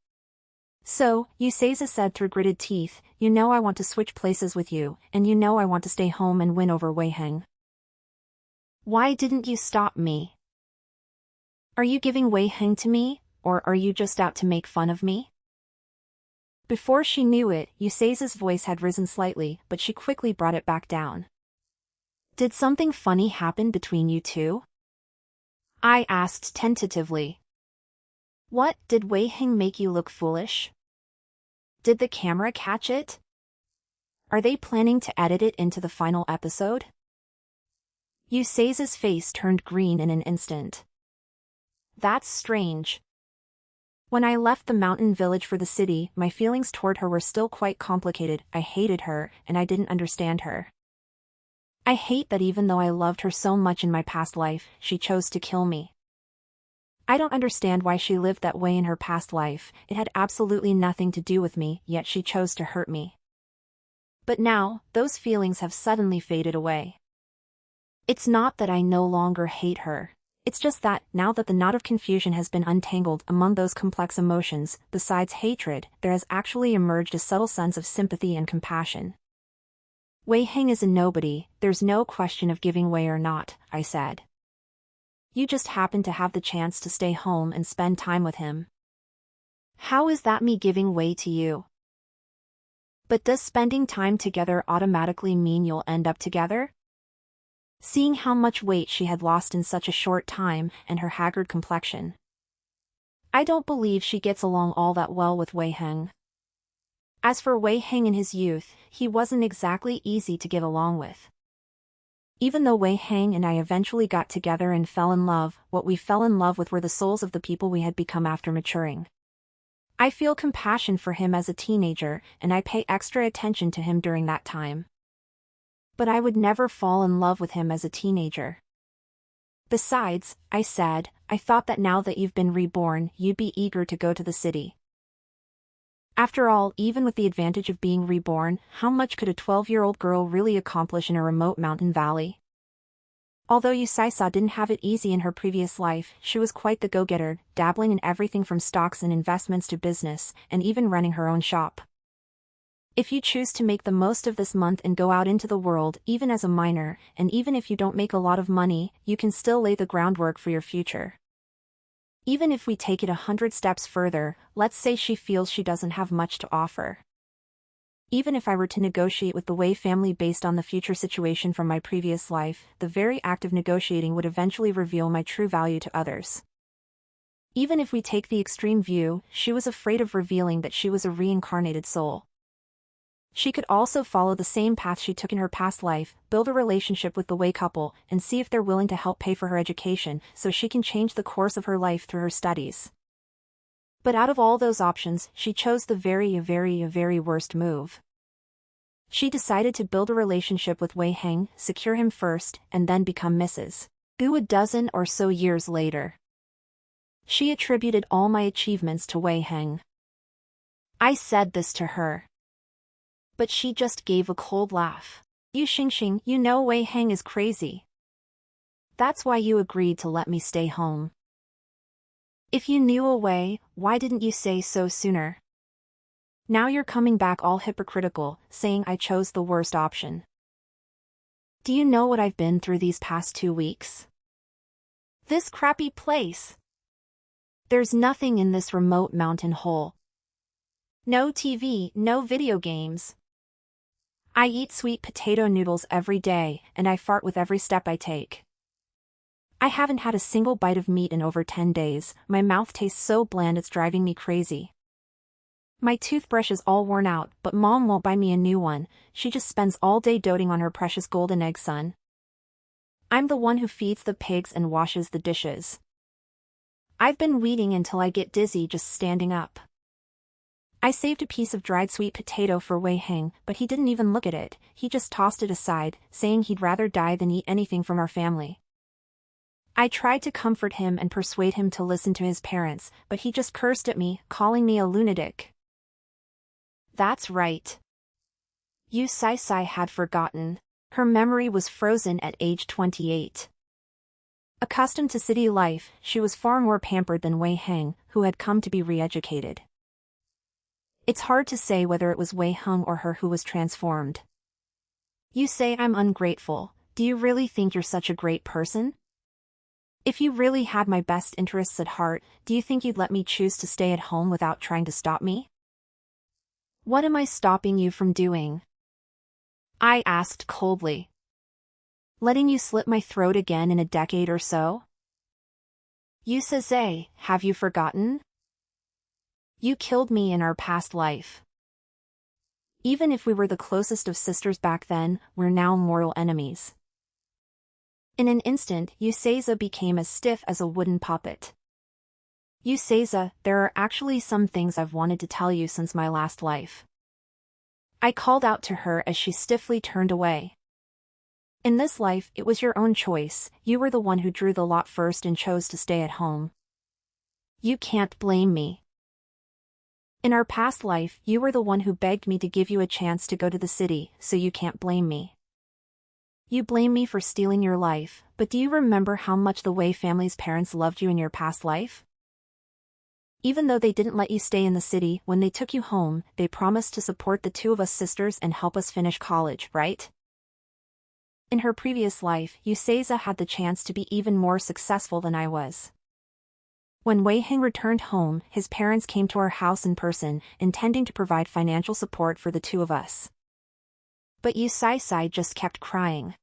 So, Yu Seiza said through gritted teeth, you know I want to switch places with you, and you know I want to stay home and win over Wei Heng. Why didn't you stop me? Are you giving Wei Heng to me, or are you just out to make fun of me? Before she knew it, Yu Seiza's voice had risen slightly, but she quickly brought it back down. Did something funny happen between you two? I asked tentatively. What, did Wei Heng make you look foolish? Did the camera catch it? Are they planning to edit it into the final episode? Yuse's face turned green in an instant. That's strange. When I left the mountain village for the city, my feelings toward her were still quite complicated. I hated her, and I didn't understand her. I hate that even though I loved her so much in my past life, she chose to kill me. I don't understand why she lived that way in her past life. It had absolutely nothing to do with me, yet she chose to hurt me. But now, those feelings have suddenly faded away. It's not that I no longer hate her. It's just that, now that the knot of confusion has been untangled among those complex emotions, besides hatred, there has actually emerged a subtle sense of sympathy and compassion. Wei Heng is a nobody, there's no question of giving way or not, I said. You just happen to have the chance to stay home and spend time with him. How is that me giving way to you? But does spending time together automatically mean you'll end up together? Seeing how much weight she had lost in such a short time, and her haggard complexion. I don't believe she gets along all that well with Wei Heng. As for Wei Heng in his youth, he wasn't exactly easy to get along with. Even though Wei Heng and I eventually got together and fell in love, what we fell in love with were the souls of the people we had become after maturing. I feel compassion for him as a teenager, and I pay extra attention to him during that time. But I would never fall in love with him as a teenager. Besides, I said, I thought that now that you've been reborn, you'd be eager to go to the city. After all, even with the advantage of being reborn, how much could a 12-year-old girl really accomplish in a remote mountain valley? Although Yusaisa didn't have it easy in her previous life, she was quite the go-getter, dabbling in everything from stocks and investments to business, and even running her own shop. If you choose to make the most of this month and go out into the world, even as a minor, and even if you don't make a lot of money, you can still lay the groundwork for your future. Even if we take it 100 steps further, let's say she feels she doesn't have much to offer. Even if I were to negotiate with the Wei family based on the future situation from my previous life, the very act of negotiating would eventually reveal my true value to others. Even if we take the extreme view, she was afraid of revealing that she was a reincarnated soul. She could also follow the same path she took in her past life, build a relationship with the Wei couple, and see if they're willing to help pay for her education so she can change the course of her life through her studies. But out of all those options, she chose the very worst move. She decided to build a relationship with Wei Heng, secure him first, and then become Mrs. Gu a dozen or so years later. She attributed all my achievements to Wei Heng. I said this to her. But she just gave a cold laugh. You Xingxing, you know Wei Heng is crazy. That's why you agreed to let me stay home. If you knew a way, why didn't you say so sooner? Now you're coming back all hypocritical, saying I chose the worst option. Do you know what I've been through these past 2 weeks? This crappy place. There's nothing in this remote mountain hole. No TV, no video games. I eat sweet potato noodles every day, and I fart with every step I take. I haven't had a single bite of meat in over 10 days, my mouth tastes so bland it's driving me crazy. My toothbrush is all worn out, but Mom won't buy me a new one, she just spends all day doting on her precious golden egg son. I'm the one who feeds the pigs and washes the dishes. I've been weeding until I get dizzy just standing up. I saved a piece of dried sweet potato for Wei Heng, but he didn't even look at it, he just tossed it aside, saying he'd rather die than eat anything from our family. I tried to comfort him and persuade him to listen to his parents, but he just cursed at me, calling me a lunatic. That's right. Yu Sai had forgotten. Her memory was frozen at age 28. Accustomed to city life, she was far more pampered than Wei Heng, who had come to be re-educated. It's hard to say whether it was Wei Heng or her who was transformed. You say I'm ungrateful, do you really think you're such a great person? If you really had my best interests at heart, do you think you'd let me choose to stay at home without trying to stop me? What am I stopping you from doing? I asked coldly. Letting you slit my throat again in a decade or so? You say, have you forgotten? You killed me in our past life. Even if we were the closest of sisters back then, we're now mortal enemies. In an instant, Yuseiza became as stiff as a wooden puppet. Yuseiza, there are actually some things I've wanted to tell you since my last life. I called out to her as she stiffly turned away. In this life, it was your own choice. You were the one who drew the lot first and chose to stay at home. You can't blame me. In our past life, you were the one who begged me to give you a chance to go to the city, so you can't blame me. You blame me for stealing your life, but do you remember how much the Wei family's parents loved you in your past life? Even though they didn't let you stay in the city, when they took you home, they promised to support the two of us sisters and help us finish college, right? In her previous life, Yuseiza had the chance to be even more successful than I was. When Wei Heng returned home, his parents came to our house in person, intending to provide financial support for the two of us. But Yuseiza just kept crying.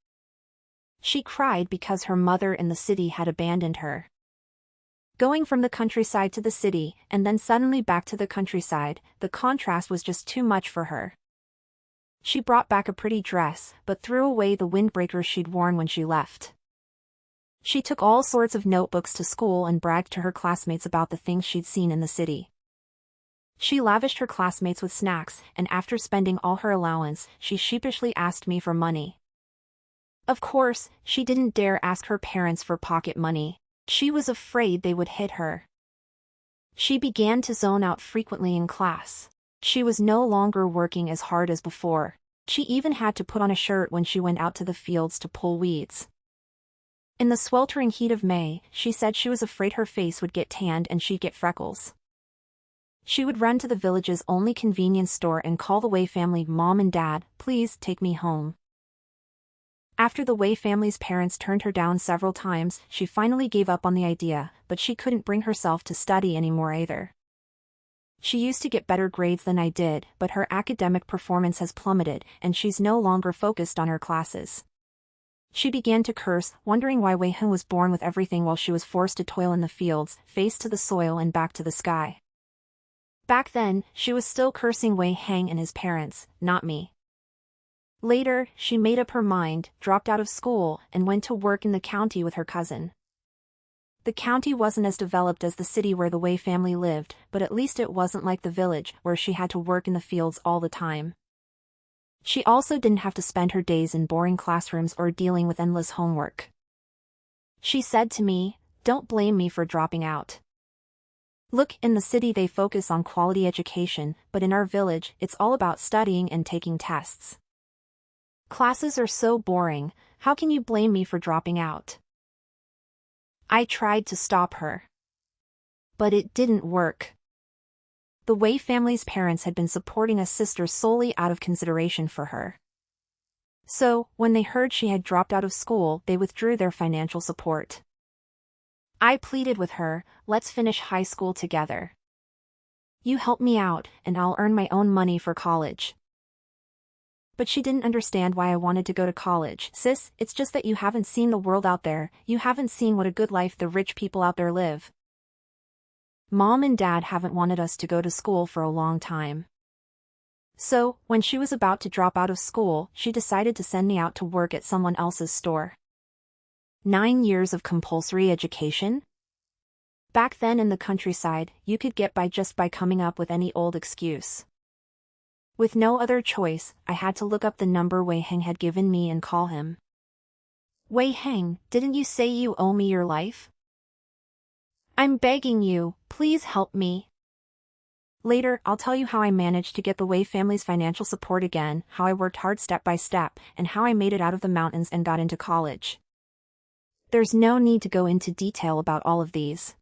She cried because her mother in the city had abandoned her. Going from the countryside to the city, and then suddenly back to the countryside, the contrast was just too much for her. She brought back a pretty dress, but threw away the windbreaker she'd worn when she left. She took all sorts of notebooks to school and bragged to her classmates about the things she'd seen in the city. She lavished her classmates with snacks, and after spending all her allowance, she sheepishly asked me for money. Of course, she didn't dare ask her parents for pocket money. She was afraid they would hit her. She began to zone out frequently in class. She was no longer working as hard as before. She even had to put on a shirt when she went out to the fields to pull weeds. In the sweltering heat of May, she said she was afraid her face would get tanned and she'd get freckles. She would run to the village's only convenience store and call the Wei family, "Mom and Dad, please take me home." After the Wei family's parents turned her down several times, she finally gave up on the idea, but she couldn't bring herself to study anymore either. She used to get better grades than I did, but her academic performance has plummeted, and she's no longer focused on her classes. She began to curse, wondering why Wei Heng was born with everything while she was forced to toil in the fields, face to the soil and back to the sky. Back then, she was still cursing Wei Heng and his parents, not me. Later, she made up her mind, dropped out of school, and went to work in the county with her cousin. The county wasn't as developed as the city where the Wei family lived, but at least it wasn't like the village, where she had to work in the fields all the time. She also didn't have to spend her days in boring classrooms or dealing with endless homework. She said to me, "Don't blame me for dropping out. Look, in the city they focus on quality education, but in our village, it's all about studying and taking tests. Classes are so boring, how can you blame me for dropping out?" I tried to stop her. But it didn't work. The Wei family's parents had been supporting us sisters solely out of consideration for her. So, when they heard she had dropped out of school, they withdrew their financial support. I pleaded with her, "Let's finish high school together. You help me out, and I'll earn my own money for college." But she didn't understand why I wanted to go to college. "Sis, it's just that you haven't seen the world out there, you haven't seen what a good life the rich people out there live. Mom and Dad haven't wanted us to go to school for a long time." So, when she was about to drop out of school, she decided to send me out to work at someone else's store. 9 years of compulsory education? Back then in the countryside, you could get by just by coming up with any old excuse. With no other choice, I had to look up the number Wei Heng had given me and call him. "Wei Heng, didn't you say you owe me your life? I'm begging you, please help me." Later, I'll tell you how I managed to get the Wei family's financial support again, how I worked hard step by step, and how I made it out of the mountains and got into college. There's no need to go into detail about all of these.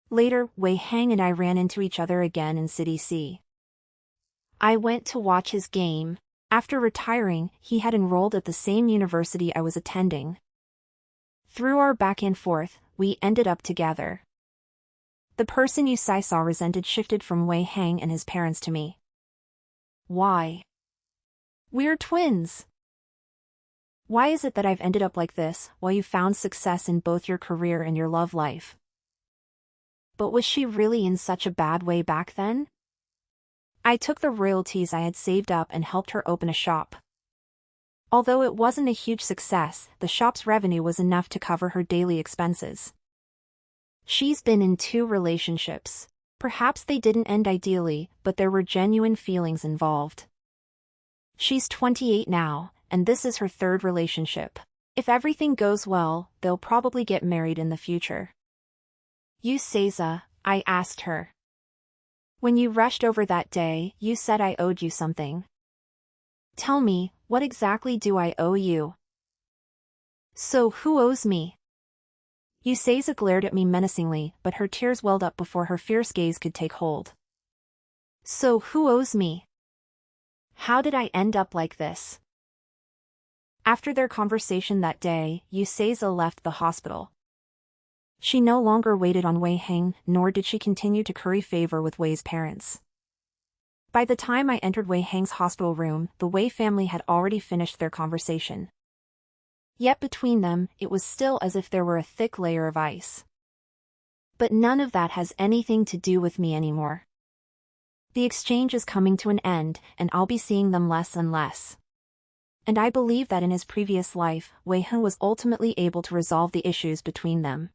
Later, Wei Heng and I ran into each other again in City C. I went to watch his game. After retiring, he had enrolled at the same university I was attending. Through our back and forth, we ended up together. The person Yuseiza resented shifted from Wei Heng and his parents to me. Why? We're twins. Why is it that I've ended up like this, while you found success in both your career and your love life? But was she really in such a bad way back then? I took the royalties I had saved up and helped her open a shop. Although it wasn't a huge success, the shop's revenue was enough to cover her daily expenses. She's been in 2 relationships. Perhaps they didn't end ideally, but there were genuine feelings involved. She's 28 now, and this is her 3rd relationship. If everything goes well, they'll probably get married in the future. You Seiza, I asked her. When you rushed over that day, you said I owed you something. Tell me, what exactly do I owe you? So who owes me? Yuseiza glared at me menacingly, but her tears welled up before her fierce gaze could take hold. So who owes me? How did I end up like this? After their conversation that day, Yuseiza left the hospital. She no longer waited on Wei Heng, nor did she continue to curry favor with Wei's parents. By the time I entered Wei Heng's hospital room, the Wei family had already finished their conversation. Yet between them, it was still as if there were a thick layer of ice. But none of that has anything to do with me anymore. The exchange is coming to an end, and I'll be seeing them less and less. And I believe that in his previous life, Wei Heng was ultimately able to resolve the issues between them.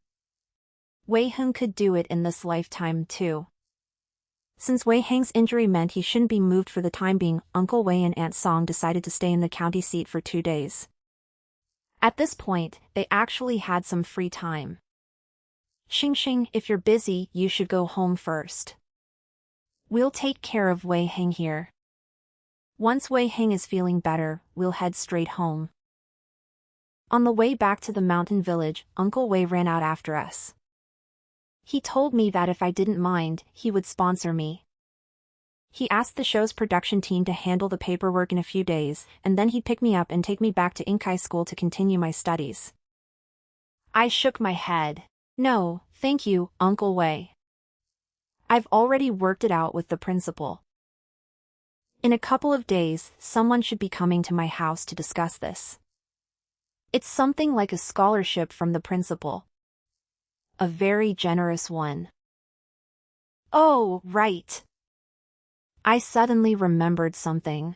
Wei Heng could do it in this lifetime too. Since Wei Heng's injury meant he shouldn't be moved for the time being, Uncle Wei and Aunt Song decided to stay in the county seat for 2 days. At this point, they actually had some free time. Xing, if you're busy, you should go home first. We'll take care of Wei Heng here. Once Wei Heng is feeling better, we'll head straight home. On the way back to the mountain village, Uncle Wei ran out after us. He told me that if I didn't mind, he would sponsor me. He asked the show's production team to handle the paperwork in a few days, and then he'd pick me up and take me back to Inkai School to continue my studies. I shook my head. No, thank you, Uncle Wei. I've already worked it out with the principal. In a couple of days, someone should be coming to my house to discuss this. It's something like a scholarship from the principal. A very generous one. Oh, right. I suddenly remembered something.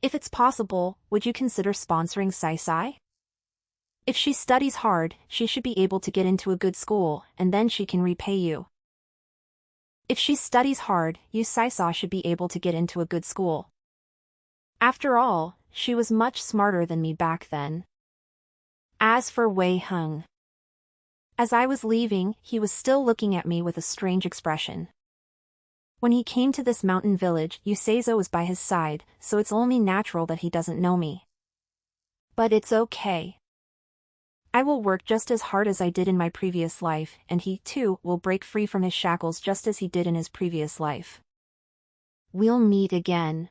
If it's possible, would you consider sponsoring Sai? If she studies hard, she should be able to get into a good school, and then she can repay you. If she studies hard, you Sai should be able to get into a good school. After all, she was much smarter than me back then. As for Wei Heng. As I was leaving, he was still looking at me with a strange expression. When he came to this mountain village, Yuseiza was by his side, so it's only natural that he doesn't know me. But it's okay. I will work just as hard as I did in my previous life, and he, too, will break free from his shackles just as he did in his previous life. We'll meet again.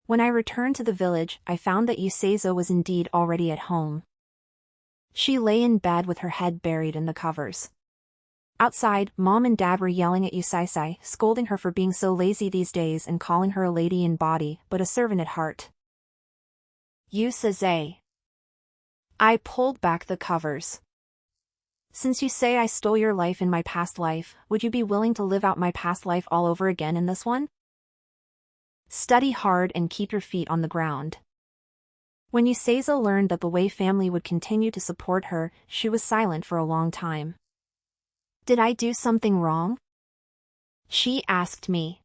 When I returned to the village, I found that Yuseiza was indeed already at home. She lay in bed with her head buried in the covers. Outside, Mom and Dad were yelling at Yusei, scolding her for being so lazy these days and calling her a lady in body, but a servant at heart. Yusei. I pulled back the covers. Since you say I stole your life in my past life, would you be willing to live out my past life all over again in this one? Study hard and keep your feet on the ground. When Yuseiza learned that the Wei family would continue to support her, she was silent for a long time. Did I do something wrong? She asked me.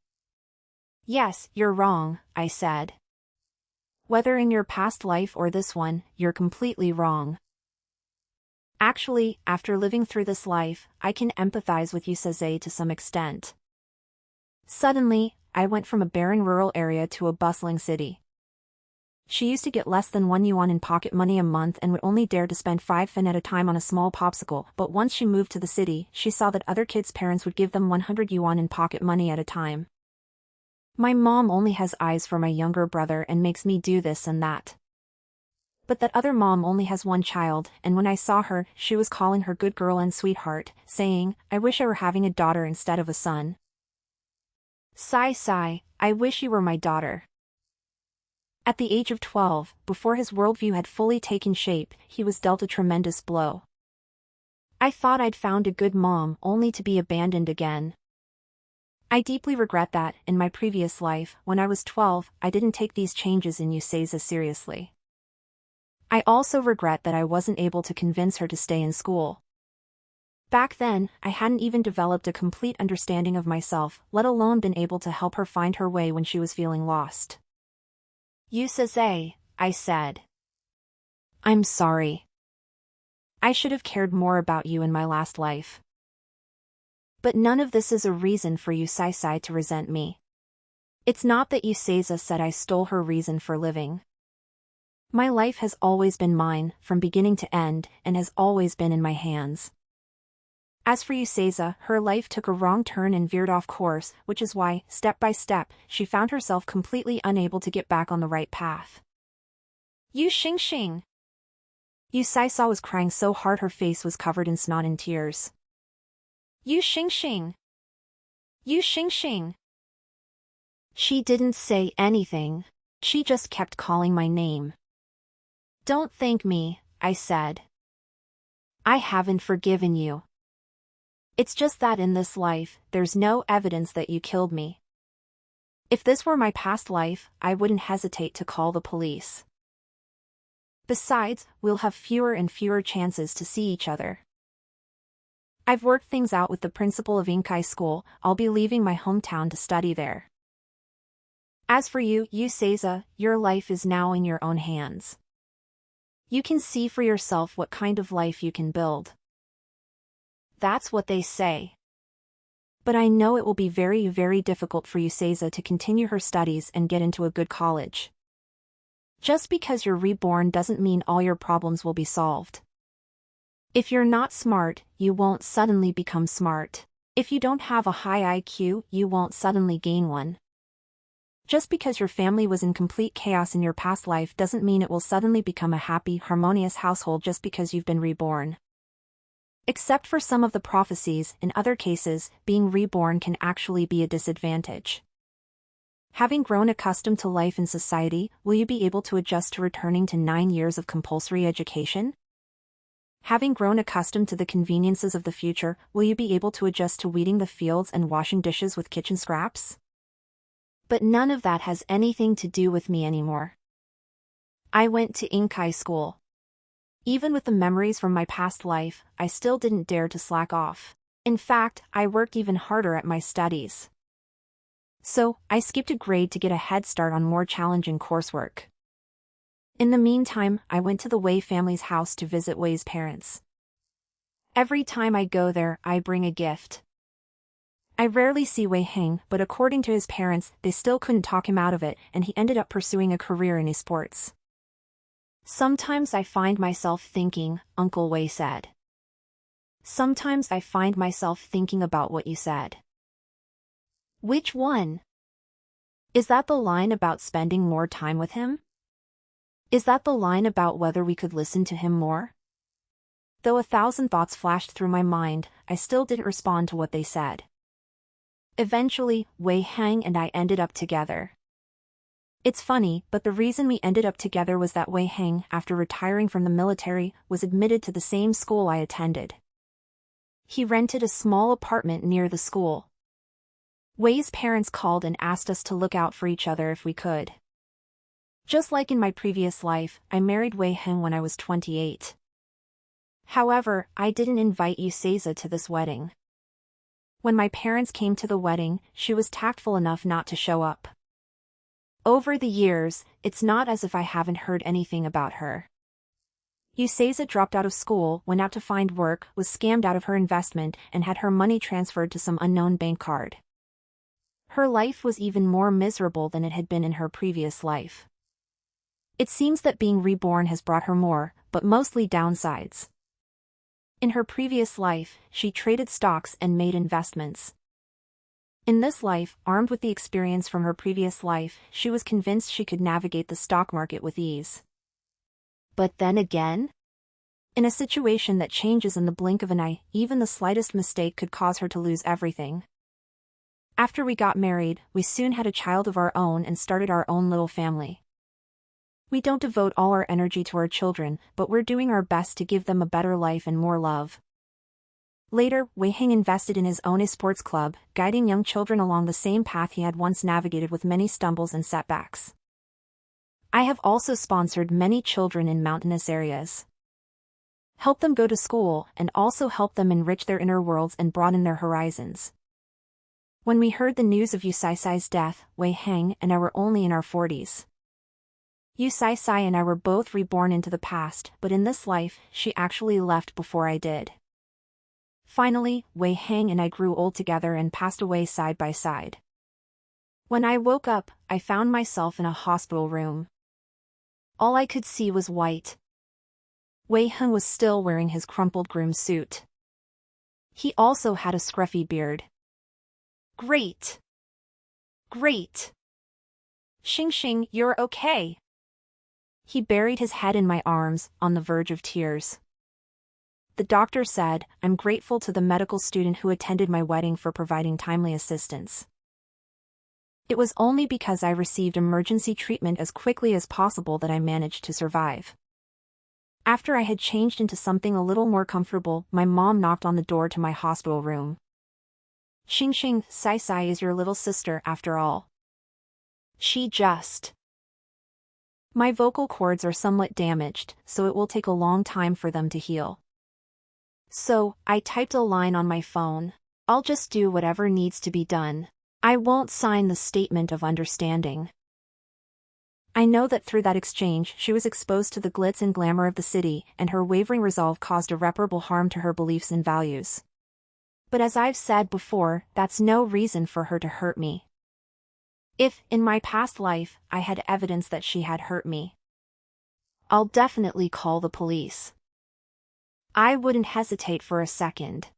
Yes, you're wrong, I said. Whether in your past life or this one, you're completely wrong. Actually, after living through this life, I can empathize with Yusei to some extent. Suddenly, I went from a barren rural area to a bustling city. She used to get less than 1 yuan in pocket money a month and would only dare to spend 5 fen at a time on a small popsicle, but once she moved to the city, she saw that other kids' parents would give them 100 yuan in pocket money at a time. My mom only has eyes for my younger brother and makes me do this and that. But that other mom only has 1 child, and when I saw her, she was calling her good girl and sweetheart, saying, I wish I were having a daughter instead of a son. Sai, I wish you were my daughter. At the age of 12, before his worldview had fully taken shape, he was dealt a tremendous blow. I thought I'd found a good mom only to be abandoned again. I deeply regret that, in my previous life, when I was 12, I didn't take these changes in Useza seriously. I also regret that I wasn't able to convince her to stay in school. Back then, I hadn't even developed a complete understanding of myself, let alone been able to help her find her way when she was feeling lost. Useza, I said. I'm sorry. I should have cared more about you in my last life. But none of this is a reason for Useza to resent me. It's not that Useza said I stole her reason for living. My life has always been mine, from beginning to end, and has always been in my hands. As for Useza, her life took a wrong turn and veered off course, which is why, step by step, she found herself completely unable to get back on the right path. Yu Xingxing. Useza was crying so hard her face was covered in snot and tears. Yu Xingxing. Yu Xingxing. She didn't say anything. She just kept calling my name. Don't thank me, I said. I haven't forgiven you. It's just that in this life, there's no evidence that you killed me. If this were my past life, I wouldn't hesitate to call the police. Besides, we'll have fewer and fewer chances to see each other. I've worked things out with the principal of Inkai School. I'll be leaving my hometown to study there. As for you, Useza, your life is now in your own hands. You can see for yourself what kind of life you can build. That's what they say. But I know it will be very, very difficult for Useza to continue her studies and get into a good college. Just because you're reborn doesn't mean all your problems will be solved. If you're not smart, you won't suddenly become smart. If you don't have a high IQ, you won't suddenly gain one. Just because your family was in complete chaos in your past life doesn't mean it will suddenly become a happy, harmonious household just because you've been reborn. Except for some of the prophecies, in other cases, being reborn can actually be a disadvantage. Having grown accustomed to life in society, will you be able to adjust to returning to 9 years of compulsory education? Having grown accustomed to the conveniences of the future, will you be able to adjust to weeding the fields and washing dishes with kitchen scraps? But none of that has anything to do with me anymore. I went to Inkai School. Even with the memories from my past life, I still didn't dare to slack off. In fact, I worked even harder at my studies. So, I skipped a grade to get a head start on more challenging coursework. In the meantime, I went to the Wei family's house to visit Wei's parents. Every time I go there, I bring a gift. I rarely see Wei Heng, but according to his parents, they still couldn't talk him out of it, and he ended up pursuing a career in esports. Sometimes I find myself thinking, Uncle Wei said. Sometimes I find myself thinking about what you said. Which one? Is that the line about spending more time with him? Is that the line about whether we could listen to him more? Though 1,000 thoughts flashed through my mind, I still didn't respond to what they said. Eventually, Wei Heng and I ended up together. It's funny, but the reason we ended up together was that Wei Heng, after retiring from the military, was admitted to the same school I attended. He rented a small apartment near the school. Wei's parents called and asked us to look out for each other if we could. Just like in my previous life, I married Wei Heng when I was 28. However, I didn't invite Useza to this wedding. When my parents came to the wedding, she was tactful enough not to show up. Over the years, it's not as if I haven't heard anything about her. Useza dropped out of school, went out to find work, was scammed out of her investment, and had her money transferred to some unknown bank card. Her life was even more miserable than it had been in her previous life. It seems that being reborn has brought her more, but mostly downsides. In her previous life, she traded stocks and made investments. In this life, armed with the experience from her previous life, she was convinced she could navigate the stock market with ease. But then again? In a situation that changes in the blink of an eye, even the slightest mistake could cause her to lose everything. After we got married, we soon had a child of our own and started our own little family. We don't devote all our energy to our children, but we're doing our best to give them a better life and more love. Later, Wei Heng invested in his own sports club, guiding young children along the same path he had once navigated with many stumbles and setbacks. I have also sponsored many children in mountainous areas. Help them go to school and also help them enrich their inner worlds and broaden their horizons. When we heard the news of Yu Saisai's death, Wei Heng and I were only in our 40s. Yu Saisai and I were both reborn into the past, but in this life, she actually left before I did. Finally, Wei Heng and I grew old together and passed away side by side. When I woke up, I found myself in a hospital room. All I could see was white. Wei Heng was still wearing his crumpled groom suit. He also had a scruffy beard. Great! Great! Xing Xing, you're okay. He buried his head in my arms, on the verge of tears. The doctor said, I'm grateful to the medical student who attended my wedding for providing timely assistance. It was only because I received emergency treatment as quickly as possible that I managed to survive. After I had changed into something a little more comfortable, my mom knocked on the door to my hospital room. Xing Xing, Sai Sai is your little sister after all. She just... My vocal cords are somewhat damaged, so it will take a long time for them to heal. So, I typed a line on my phone. I'll just do whatever needs to be done. I won't sign the statement of understanding. I know that through that exchange she was exposed to the glitz and glamour of the city, and her wavering resolve caused irreparable harm to her beliefs and values. But as I've said before, that's no reason for her to hurt me. If, in my past life, I had evidence that she had hurt me, I'll definitely call the police. I wouldn't hesitate for a second.